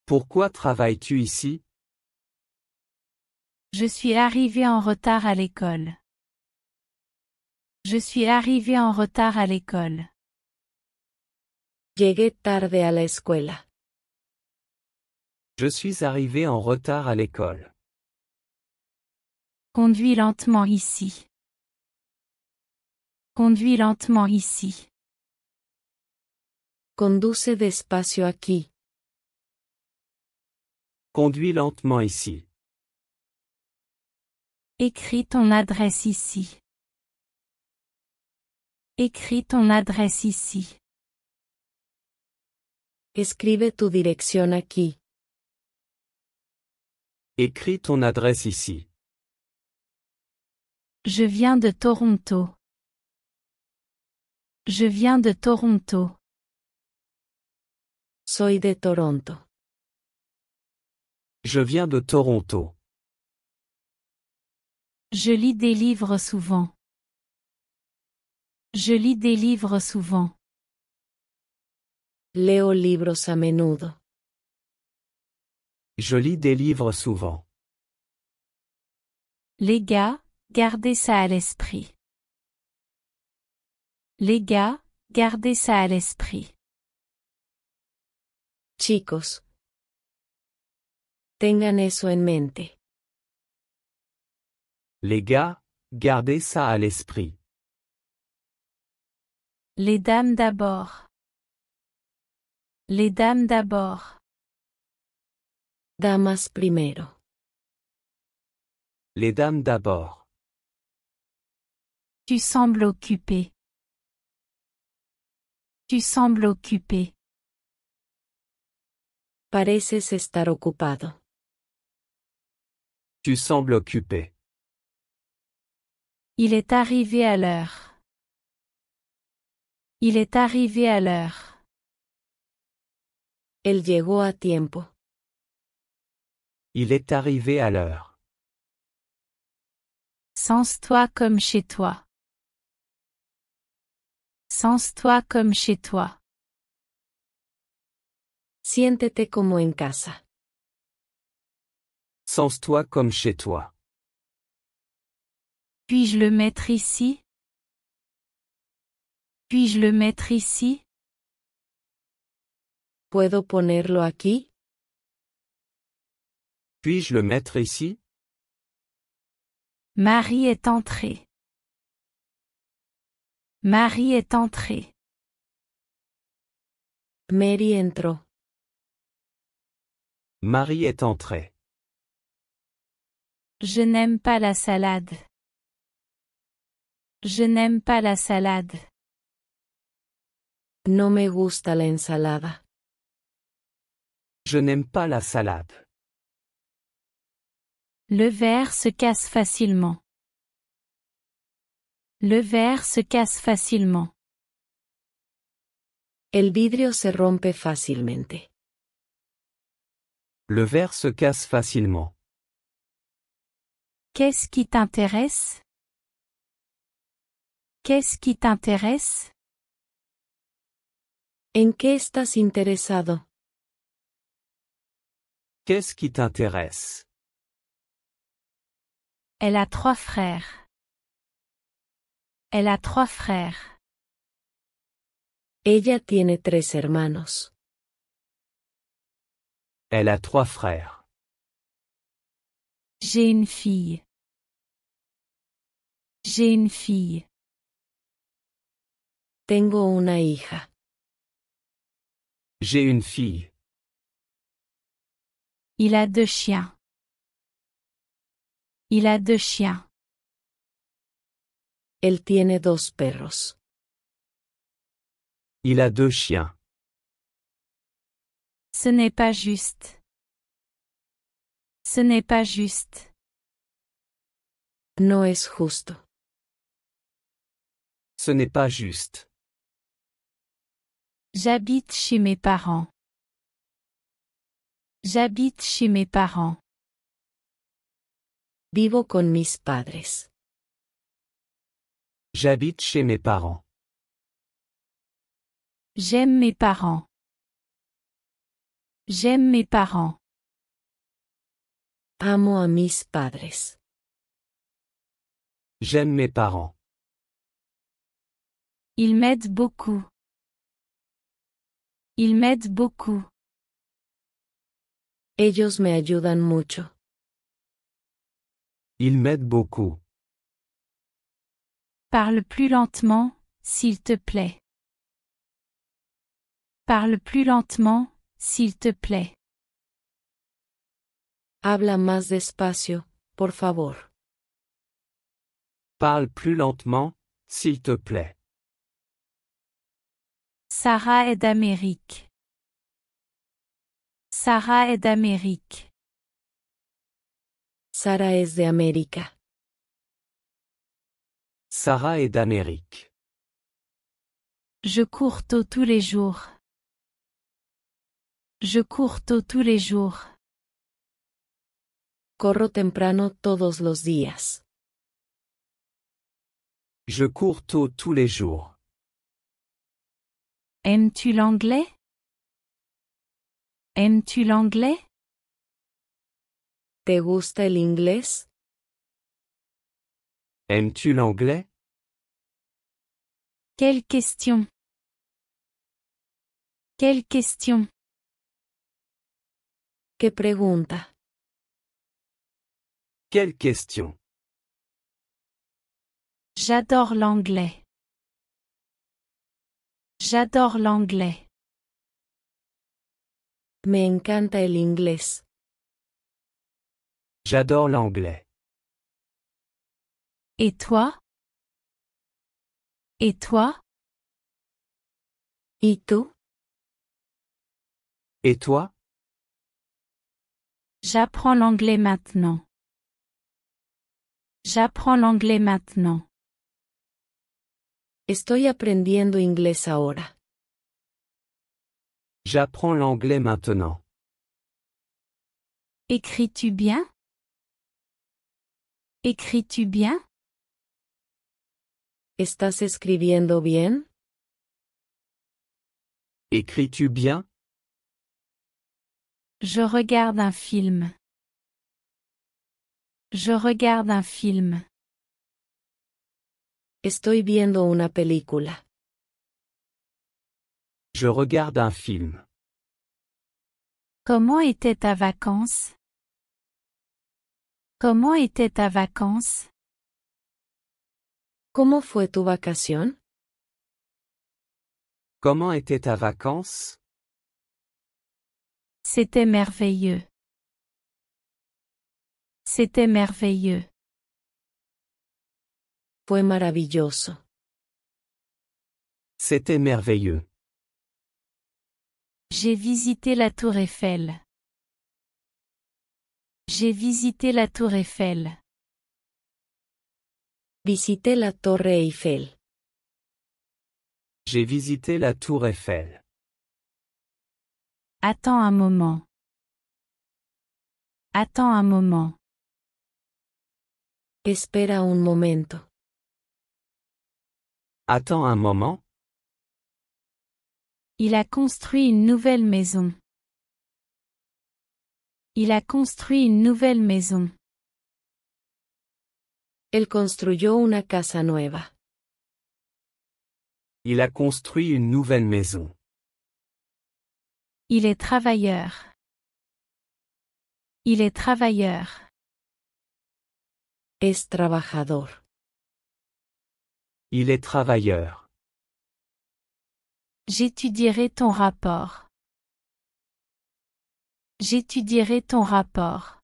Pourquoi travailles-tu ici? Je suis arrivé en retard à l'école. Je suis arrivé en retard à l'école. Llegué tarde a la escuela. Je suis arrivé en retard à l'école. Conduis lentement ici. Conduis lentement ici. Conduce despacio aquí. Conduis lentement ici. Écris ton adresse ici. Écris ton adresse ici. Escribe tu dirección aquí. Écris ton adresse ici. Je viens de Toronto. Je viens de Toronto. Soy de Toronto. Je viens de Toronto. Je lis des livres souvent. Je lis des livres souvent. Leo libros a menudo. Je lis des livres souvent. Les gars, gardez ça à l'esprit. Les gars, gardez ça à l'esprit. Chicos, tengan eso en mente. Les gars, gardez ça à l'esprit. Les dames d'abord. Les dames d'abord. Damas primero. Les dames d'abord. Tu sembles occupé. Tu sembles occupé. Pareces estar ocupado. Tu sembles occupé. Il est arrivé à l'heure. Il est arrivé à l'heure. Él llegó a tiempo. Il est arrivé à l'heure. Sens-toi comme chez toi. Sens-toi comme chez toi. Siéntete como en casa. Sens-toi comme chez toi. Puis-je le mettre ici? Puis-je le mettre ici? ¿Puedo ponerlo aquí? Puis-je le mettre ici? Marie est entrée. Marie est entrée. Mary entró. Marie est entrée. Je n'aime pas la salade. Je n'aime pas la salade. No me gusta la ensalada. Je n'aime pas la salade. Le verre se casse facilement. Le verre se casse facilement. El vidrio se rompe fácilmente. Le verre se casse facilement. Qu'est-ce qui t'intéresse? Qu'est-ce qui t'intéresse? ¿En qué estás interesado? Qu'est-ce qui t'intéresse? Elle a 3 frères. Elle a 3 frères. Ella tiene 3 hermanos. Elle a 3 frères. J'ai une fille. J'ai une fille. Tengo una hija. J'ai une fille. Il a 2 chiens. Il a 2 chiens. Él tiene 2 perros. Il a 2 chiens. Ce n'est pas juste. Ce n'est pas juste. No es justo. Ce n'est pas juste. J'habite chez mes parents. J'habite chez mes parents. Vivo con mis padres. J'habite chez mes parents. J'aime mes parents. J'aime mes parents. Amo a mis padres. J'aime mes parents. Ils m'aident beaucoup. Ils m'aident beaucoup. Ellos me ayudan mucho. Ils m'aident beaucoup. Parle plus lentement, s'il te plaît. Parle plus lentement, s'il te plaît. Habla más despacio, por favor. Parle plus lentement, s'il te plaît. Sarah est d'Amérique. Sarah est d'Amérique. Sara es de América. Sarah est d'Amérique. Je cours tôt tous les jours. Je cours tôt tous les jours. Corro temprano todos los días. Je cours tôt tous les jours. Aimes-tu l'anglais? Aimes-tu l'anglais? ¿Te gusta el inglés? Aimes-tu l'anglais? Quelle question? Quelle question? ¿Qué pregunta? Quelle question? J'adore l'anglais. J'adore l'anglais. Me encanta el inglés. J'adore l'anglais. Et toi? Et toi? ¿Y tú? Et toi? J'apprends l'anglais maintenant. J'apprends l'anglais maintenant. Estoy aprendiendo inglés ahora. J'apprends l'anglais maintenant. Écris-tu bien? Écris-tu bien? ¿Estás escribiendo bien? Écris-tu bien? Je regarde un film. Je regarde un film. Estoy viendo una película. Je regarde un film. Comment était ta vacance? Comment était ta vacance? ¿Cómo fue tu vacación? Comment était ta vacance? C'était merveilleux. C'était merveilleux. Fue maravilloso. C'était merveilleux. J'ai visité la Tour Eiffel. J'ai visité la tour Eiffel. Visité la Torre Eiffel. J'ai visité la tour Eiffel. Attends un moment. Attends un moment. Espera un momento. Attends un moment. Il a construit une nouvelle maison. Il a construit une nouvelle maison. Él construyó una casa nueva. Il a construit une nouvelle maison. Il est travailleur. Il est travailleur. Es trabajador. Il est travailleur. J'étudierai ton rapport. J'étudierai ton rapport.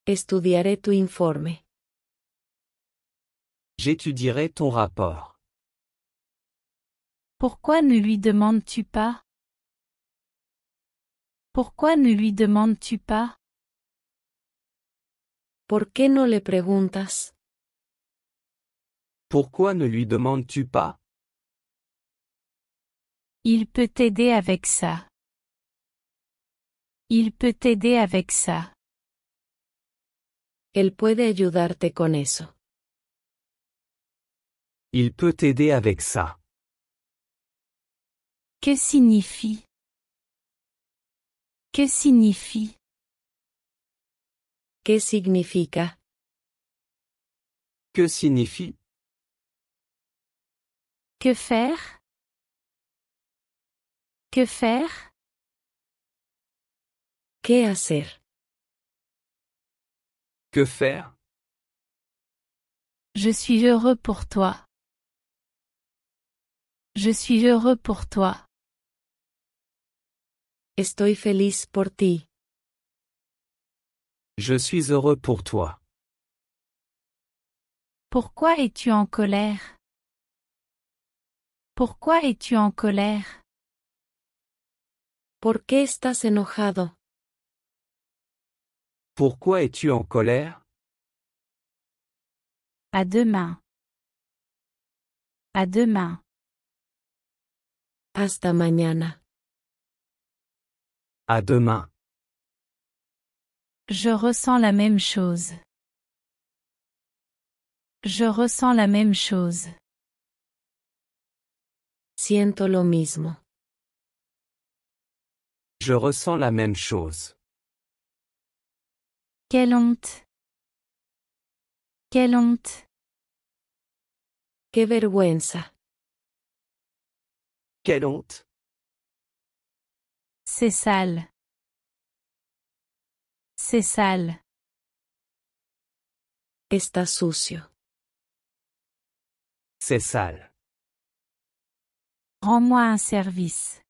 Estudiaré tu informe. J'étudierai ton rapport. Pourquoi ne lui demandes-tu pas? Pourquoi ne lui demandes-tu pas? ¿Por qué no le preguntas? Pourquoi ne lui demandes-tu pas? Il peut t'aider avec ça. Il peut t'aider avec ça. Él puede ayudarte con eso. Il peut t'aider avec ça. Que signifie? Que signifie? ¿Qué significa? Que signifie? Que faire? Que faire? ¿Qué hacer? Que faire? Je suis heureux pour toi. Je suis heureux pour toi. Estoy feliz por ti. Je suis heureux pour toi. Pourquoi es-tu en colère? Pourquoi es-tu en colère? ¿Por qué estás enojado? Pourquoi es-tu en colère? À demain. À demain. Hasta mañana. À demain. Je ressens la même chose. Je ressens la même chose. Siento lo mismo. Je ressens la même chose. Quelle honte. Quelle honte. Qué vergüenza. Quelle honte! C'est sale. C'est sale. Está sucio. C'est sale. Rends-moi un service.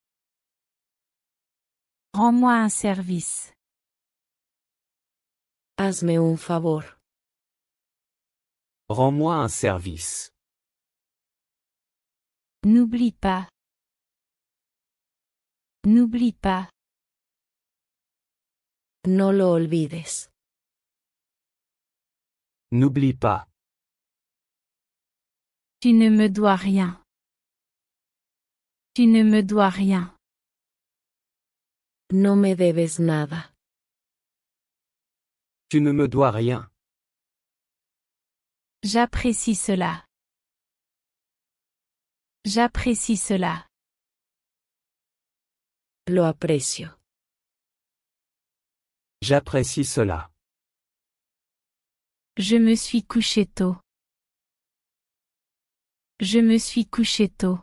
Rends-moi un service. Hazme un favor. Rends-moi un service. N'oublie pas. N'oublie pas. No lo olvides. N'oublie pas. Tu ne me dois rien. Tu ne me dois rien. No me debes nada. Tu ne me dois rien. J'apprécie cela. J'apprécie cela. Lo aprecio. J'apprécie cela. Je me suis couché tôt. Je me suis couché tôt.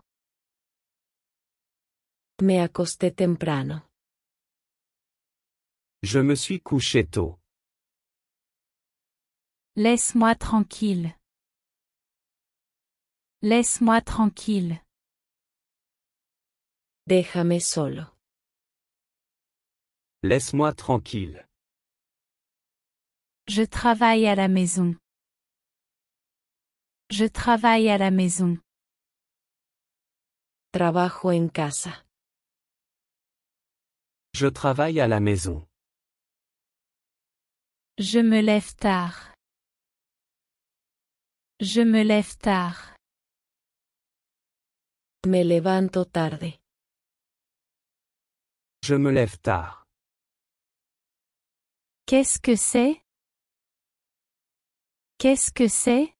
Me acosté temprano. Je me suis couché tôt. Laisse-moi tranquille. Laisse-moi tranquille. Déjame solo. Laisse-moi tranquille. Je travaille à la maison. Je travaille à la maison. Trabajo en casa. Je travaille à la maison. Je me lève tard. Je me lève tard. Me levanto tarde. Je me lève tard. Qu'est-ce que c'est? Qu'est-ce que c'est?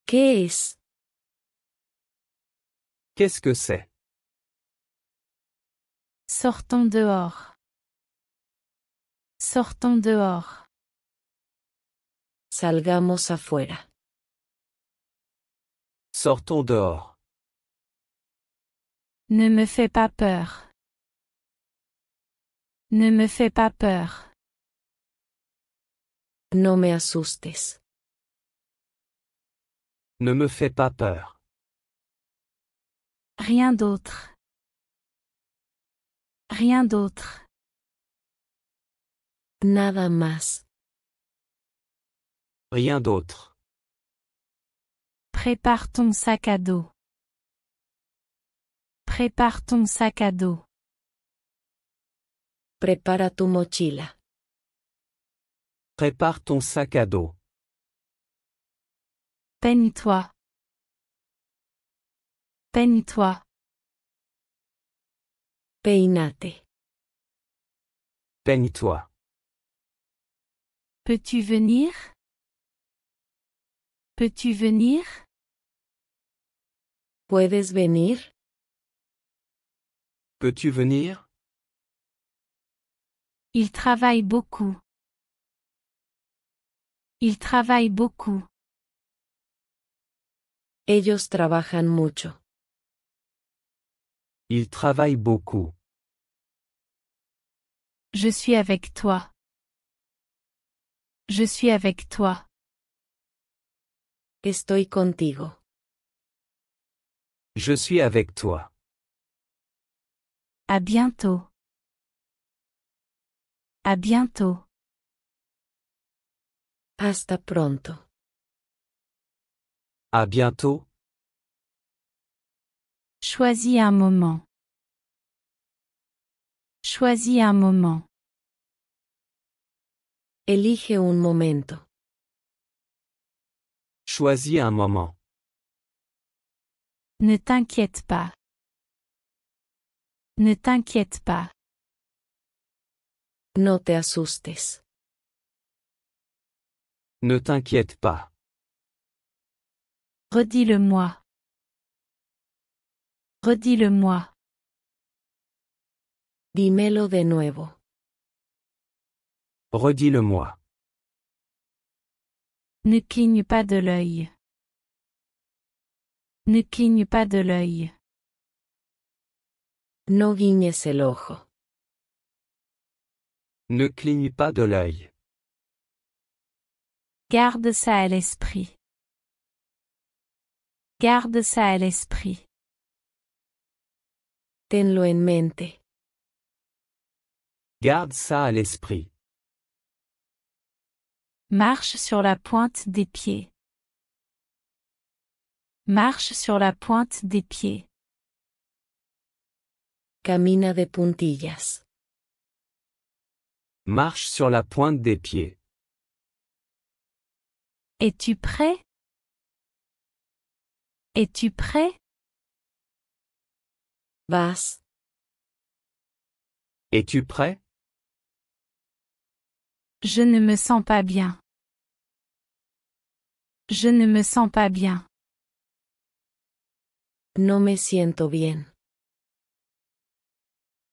¿Qué es? Qu'est-ce que c'est? Sortons dehors. Sortons dehors. Salgamos afuera. Sortons dehors. Ne me fais pas peur. Ne me fais pas peur. No me asustes. Ne me fais pas peur. Rien d'autre. Rien d'autre. Nada más. Rien d'autre. Prépare ton sac à dos. Prépare ton sac à dos. Prepara tu mochila. Prépare ton sac à dos. Peigne-toi. Peigne-toi. Peínate. Peigne-toi. Peux-tu venir? Peux-tu venir? ¿Puedes venir? Peux-tu venir? Il travaille beaucoup. Il travaille beaucoup. Ellos trabajan mucho. Il travaille beaucoup. Je suis avec toi. Je suis avec toi. Estoy contigo. Je suis avec toi. À bientôt. À bientôt. Hasta pronto. À bientôt. Choisis un moment. Choisis un moment. Elige un momento. Choisis un moment. Ne t'inquiète pas. Ne t'inquiète pas. No te asustes. Ne t'inquiète pas. Redis-le-moi. Redis-le-moi. Dímelo de nuevo. Ne Redis-le-moi. cligne pas de l'œil. Ne cligne pas de l'œil. No guiñes el ojo. Ne cligne pas de l'œil. Garde ça à l'esprit. Garde ça à l'esprit. Tenlo en mente. Garde ça à l'esprit. Marche sur la pointe des pieds. Marche sur la pointe des pieds. Camina de puntillas. Marche sur la pointe des pieds. Es-tu prêt? Es-tu prêt? Vas. Es-tu prêt? Je ne me sens pas bien. Je ne me sens pas bien. No me siento bien.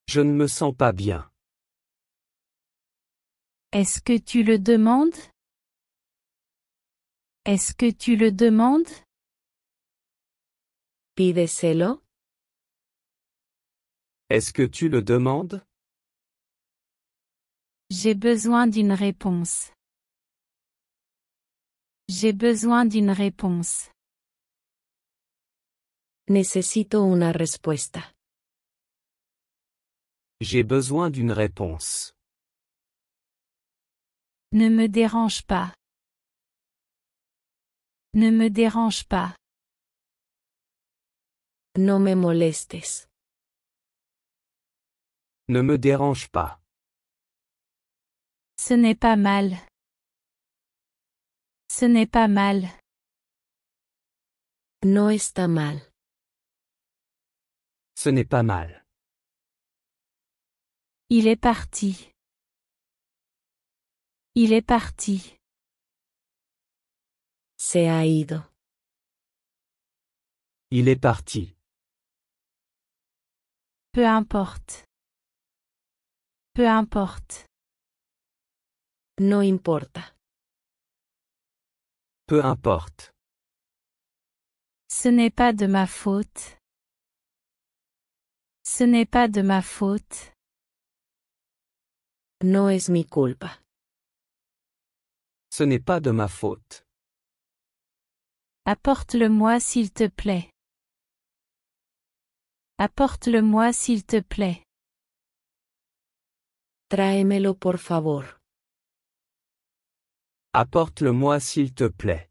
Je ne me sens pas bien. Est-ce que tu le demandes? Est-ce que tu le demandes? Pídeselo. Est-ce que tu le demandes? J'ai besoin d'une réponse. J'ai besoin d'une réponse. Necesito una respuesta. J'ai besoin d'une réponse. Ne me dérange pas. Ne me dérange pas. No me molestes. Ne me dérange pas. Ce n'est pas mal. Ce n'est pas mal. No está mal. Ce n'est pas mal. Il est parti. Il est parti. Se ha ido. Il est parti. Peu importe. Peu importe. No importa. Peu importe. Ce n'est pas de ma faute. Ce n'est pas de ma faute. No es mi culpa. Ce n'est pas de ma faute. Apporte-le-moi s'il te plaît. Apporte-le-moi s'il te plaît. Tráemelo por favor. Apporte-le-moi s'il te plaît.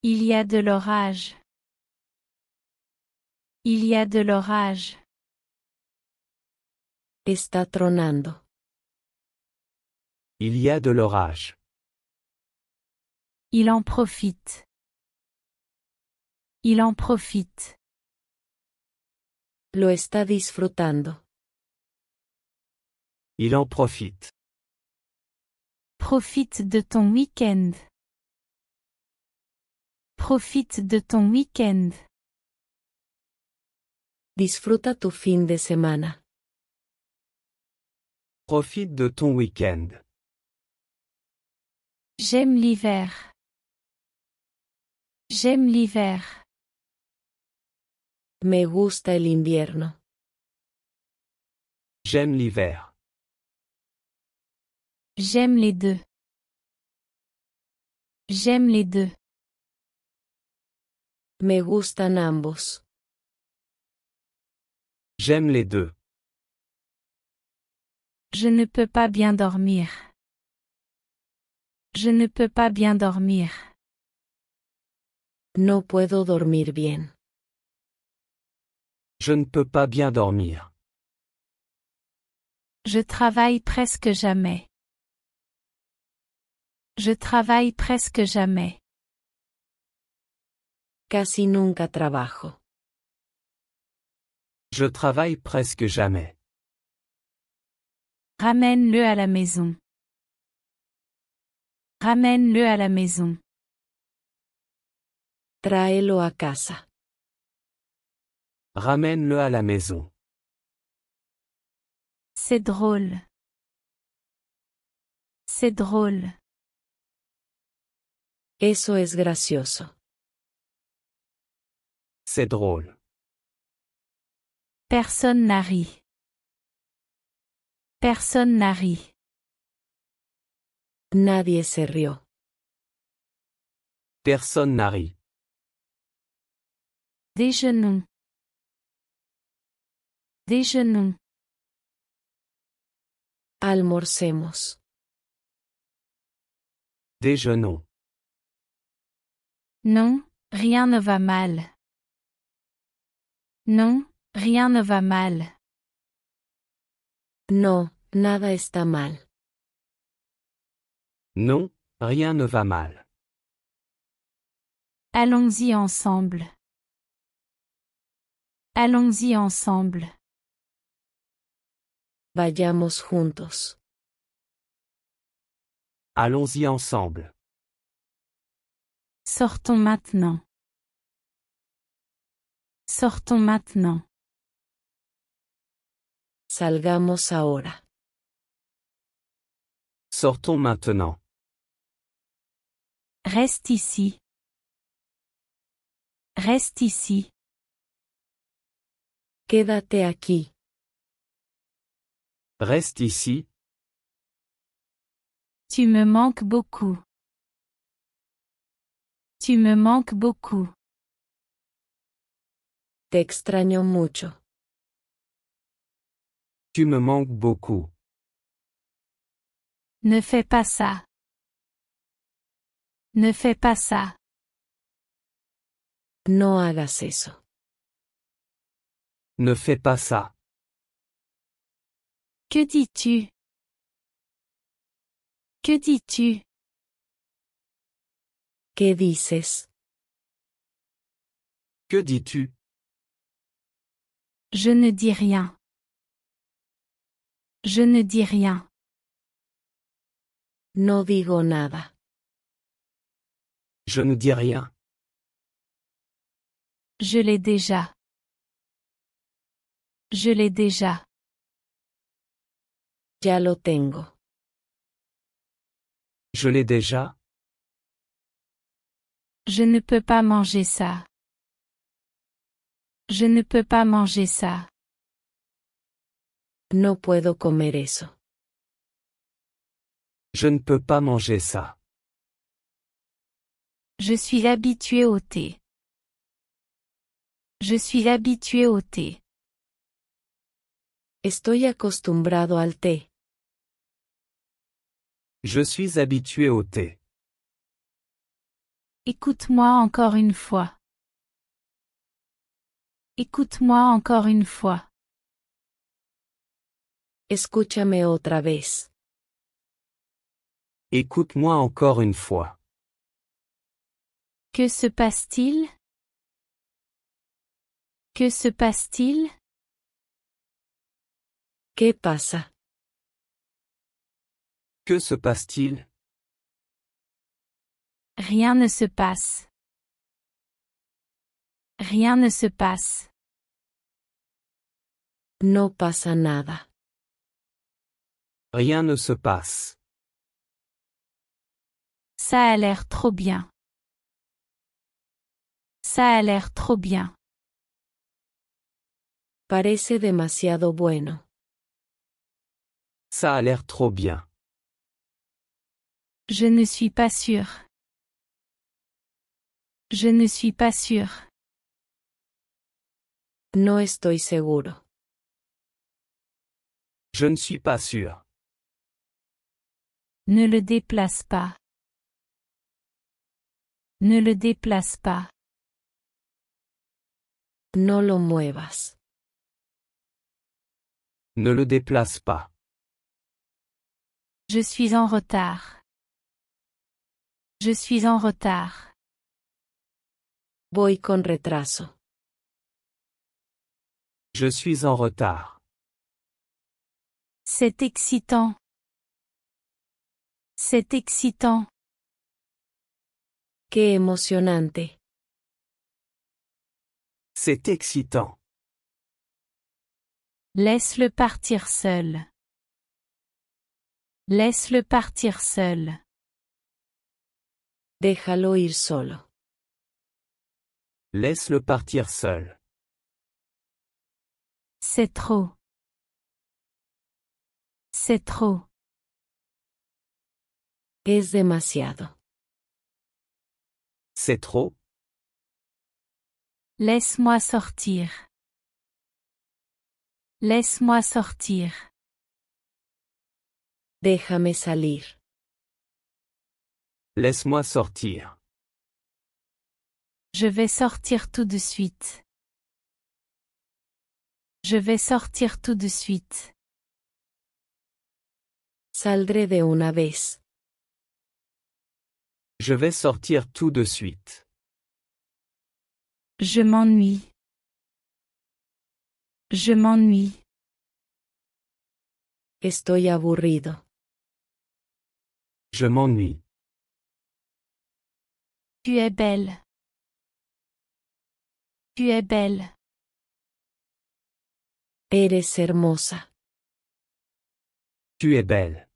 Il y a de l'orage. Il y a de l'orage. Está tronando. Il y a de l'orage. Il en profite. Il en profite. Lo está disfrutando. Il en profite. Profite de ton week-end. Profite de ton week-end. Disfruta tu fin de semana. Profite de ton week-end. J'aime l'hiver. J'aime l'hiver. Me gusta el invierno. J'aime l'hiver. J'aime les deux. J'aime les deux. Me gustan ambos. J'aime les deux. Je ne peux pas bien dormir. Je ne peux pas bien dormir. No puedo dormir bien. Je ne peux pas bien dormir. Je travaille presque jamais. Je travaille presque jamais. Casi nunca trabajo. Je travaille presque jamais. Ramène-le à la maison. Ramène-le à la maison. Tráelo a casa. Ramène-le à la maison. C'est drôle. C'est drôle. Eso es gracioso. C'est drôle. Personne n'a ri. Personne n'a ri. Nadie se rió. Personne n'a ri. Déjeunons. Déjeunons. Almorcemos. Déjeunons. Non, rien ne va mal. Non, rien ne va mal. No, nada está mal. Non, rien ne va mal. Allons-y ensemble. Allons-y ensemble. Vayamos juntos. Allons-y ensemble. Sortons maintenant. Sortons maintenant. Salgamos ahora. Sortons maintenant. Reste ici. Reste ici. Quédate aquí. Reste ici. Tu me manques beaucoup. Tu me manques beaucoup. Te extraño mucho. Tu me manques beaucoup. Ne fais pas ça. Ne fais pas ça. No hagas eso. Ne fais pas ça. Que dis-tu? Que dis-tu? ¿Qué dices? Que dis-tu? Je ne dis rien. Je ne dis rien. No digo nada. Je ne dis rien. Je l'ai déjà. Je l'ai déjà. Ya lo tengo. Je l'ai déjà. Je ne peux pas manger ça. Je ne peux pas manger ça. No puedo comer eso. Je ne peux pas manger ça. Je suis habitué au thé. Je suis habitué au thé. Estoy acostumbrado al té. Je suis habitué au thé. Écoute-moi encore une fois. Écoute-moi encore une fois. Escúchame otra vez. Écoute-moi encore une fois. Que se passe-t-il? Que se passe-t-il? ¿Qué pasa? Que se passe-t-il? Rien ne se passe. Rien ne se passe. No pasa nada. Rien ne se passe. Ça a l'air trop bien. Ça a l'air trop bien. Parece demasiado bueno. Ça a l'air trop bien. Je ne suis pas sûr. Je ne suis pas sûr. No estoy seguro. Je ne suis pas sûr. Ne le déplace pas. Ne le déplace pas. No lo muevas. Ne le déplace pas. Je suis en retard. Je suis en retard. Voy con retraso. Je suis en retard. C'est excitant. C'est excitant. Qué emocionante. C'est excitant. Laisse-le partir seul. Laisse-le partir seul. Déjalo ir solo. Laisse-le partir seul. C'est trop. C'est trop. Es demasiado. C'est trop. Laisse-moi sortir. Laisse-moi sortir. Déjame salir. Laisse-moi sortir. Je vais sortir tout de suite. Je vais sortir tout de suite. Saldré de una vez. Je vais sortir tout de suite. Je m'ennuie. Je m'ennuie. Estoy aburrido. Je m'ennuie. Tu es belle. Tu es belle. Eres hermosa. Tu es belle.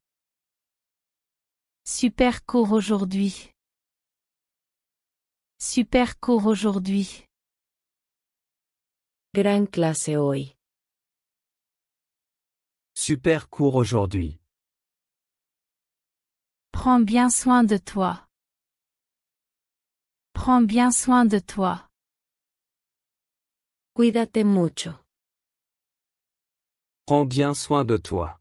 Super court aujourd'hui. Super court aujourd'hui. Gran clase hoy. Super court aujourd'hui. Prends bien soin de toi. Prends bien soin de toi. Cuídate mucho. Prends bien soin de toi.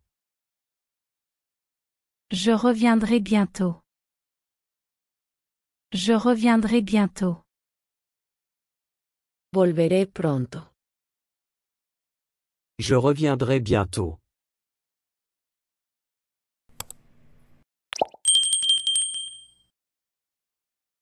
Je reviendrai bientôt. Je reviendrai bientôt. Volveré pronto. Je reviendrai bientôt.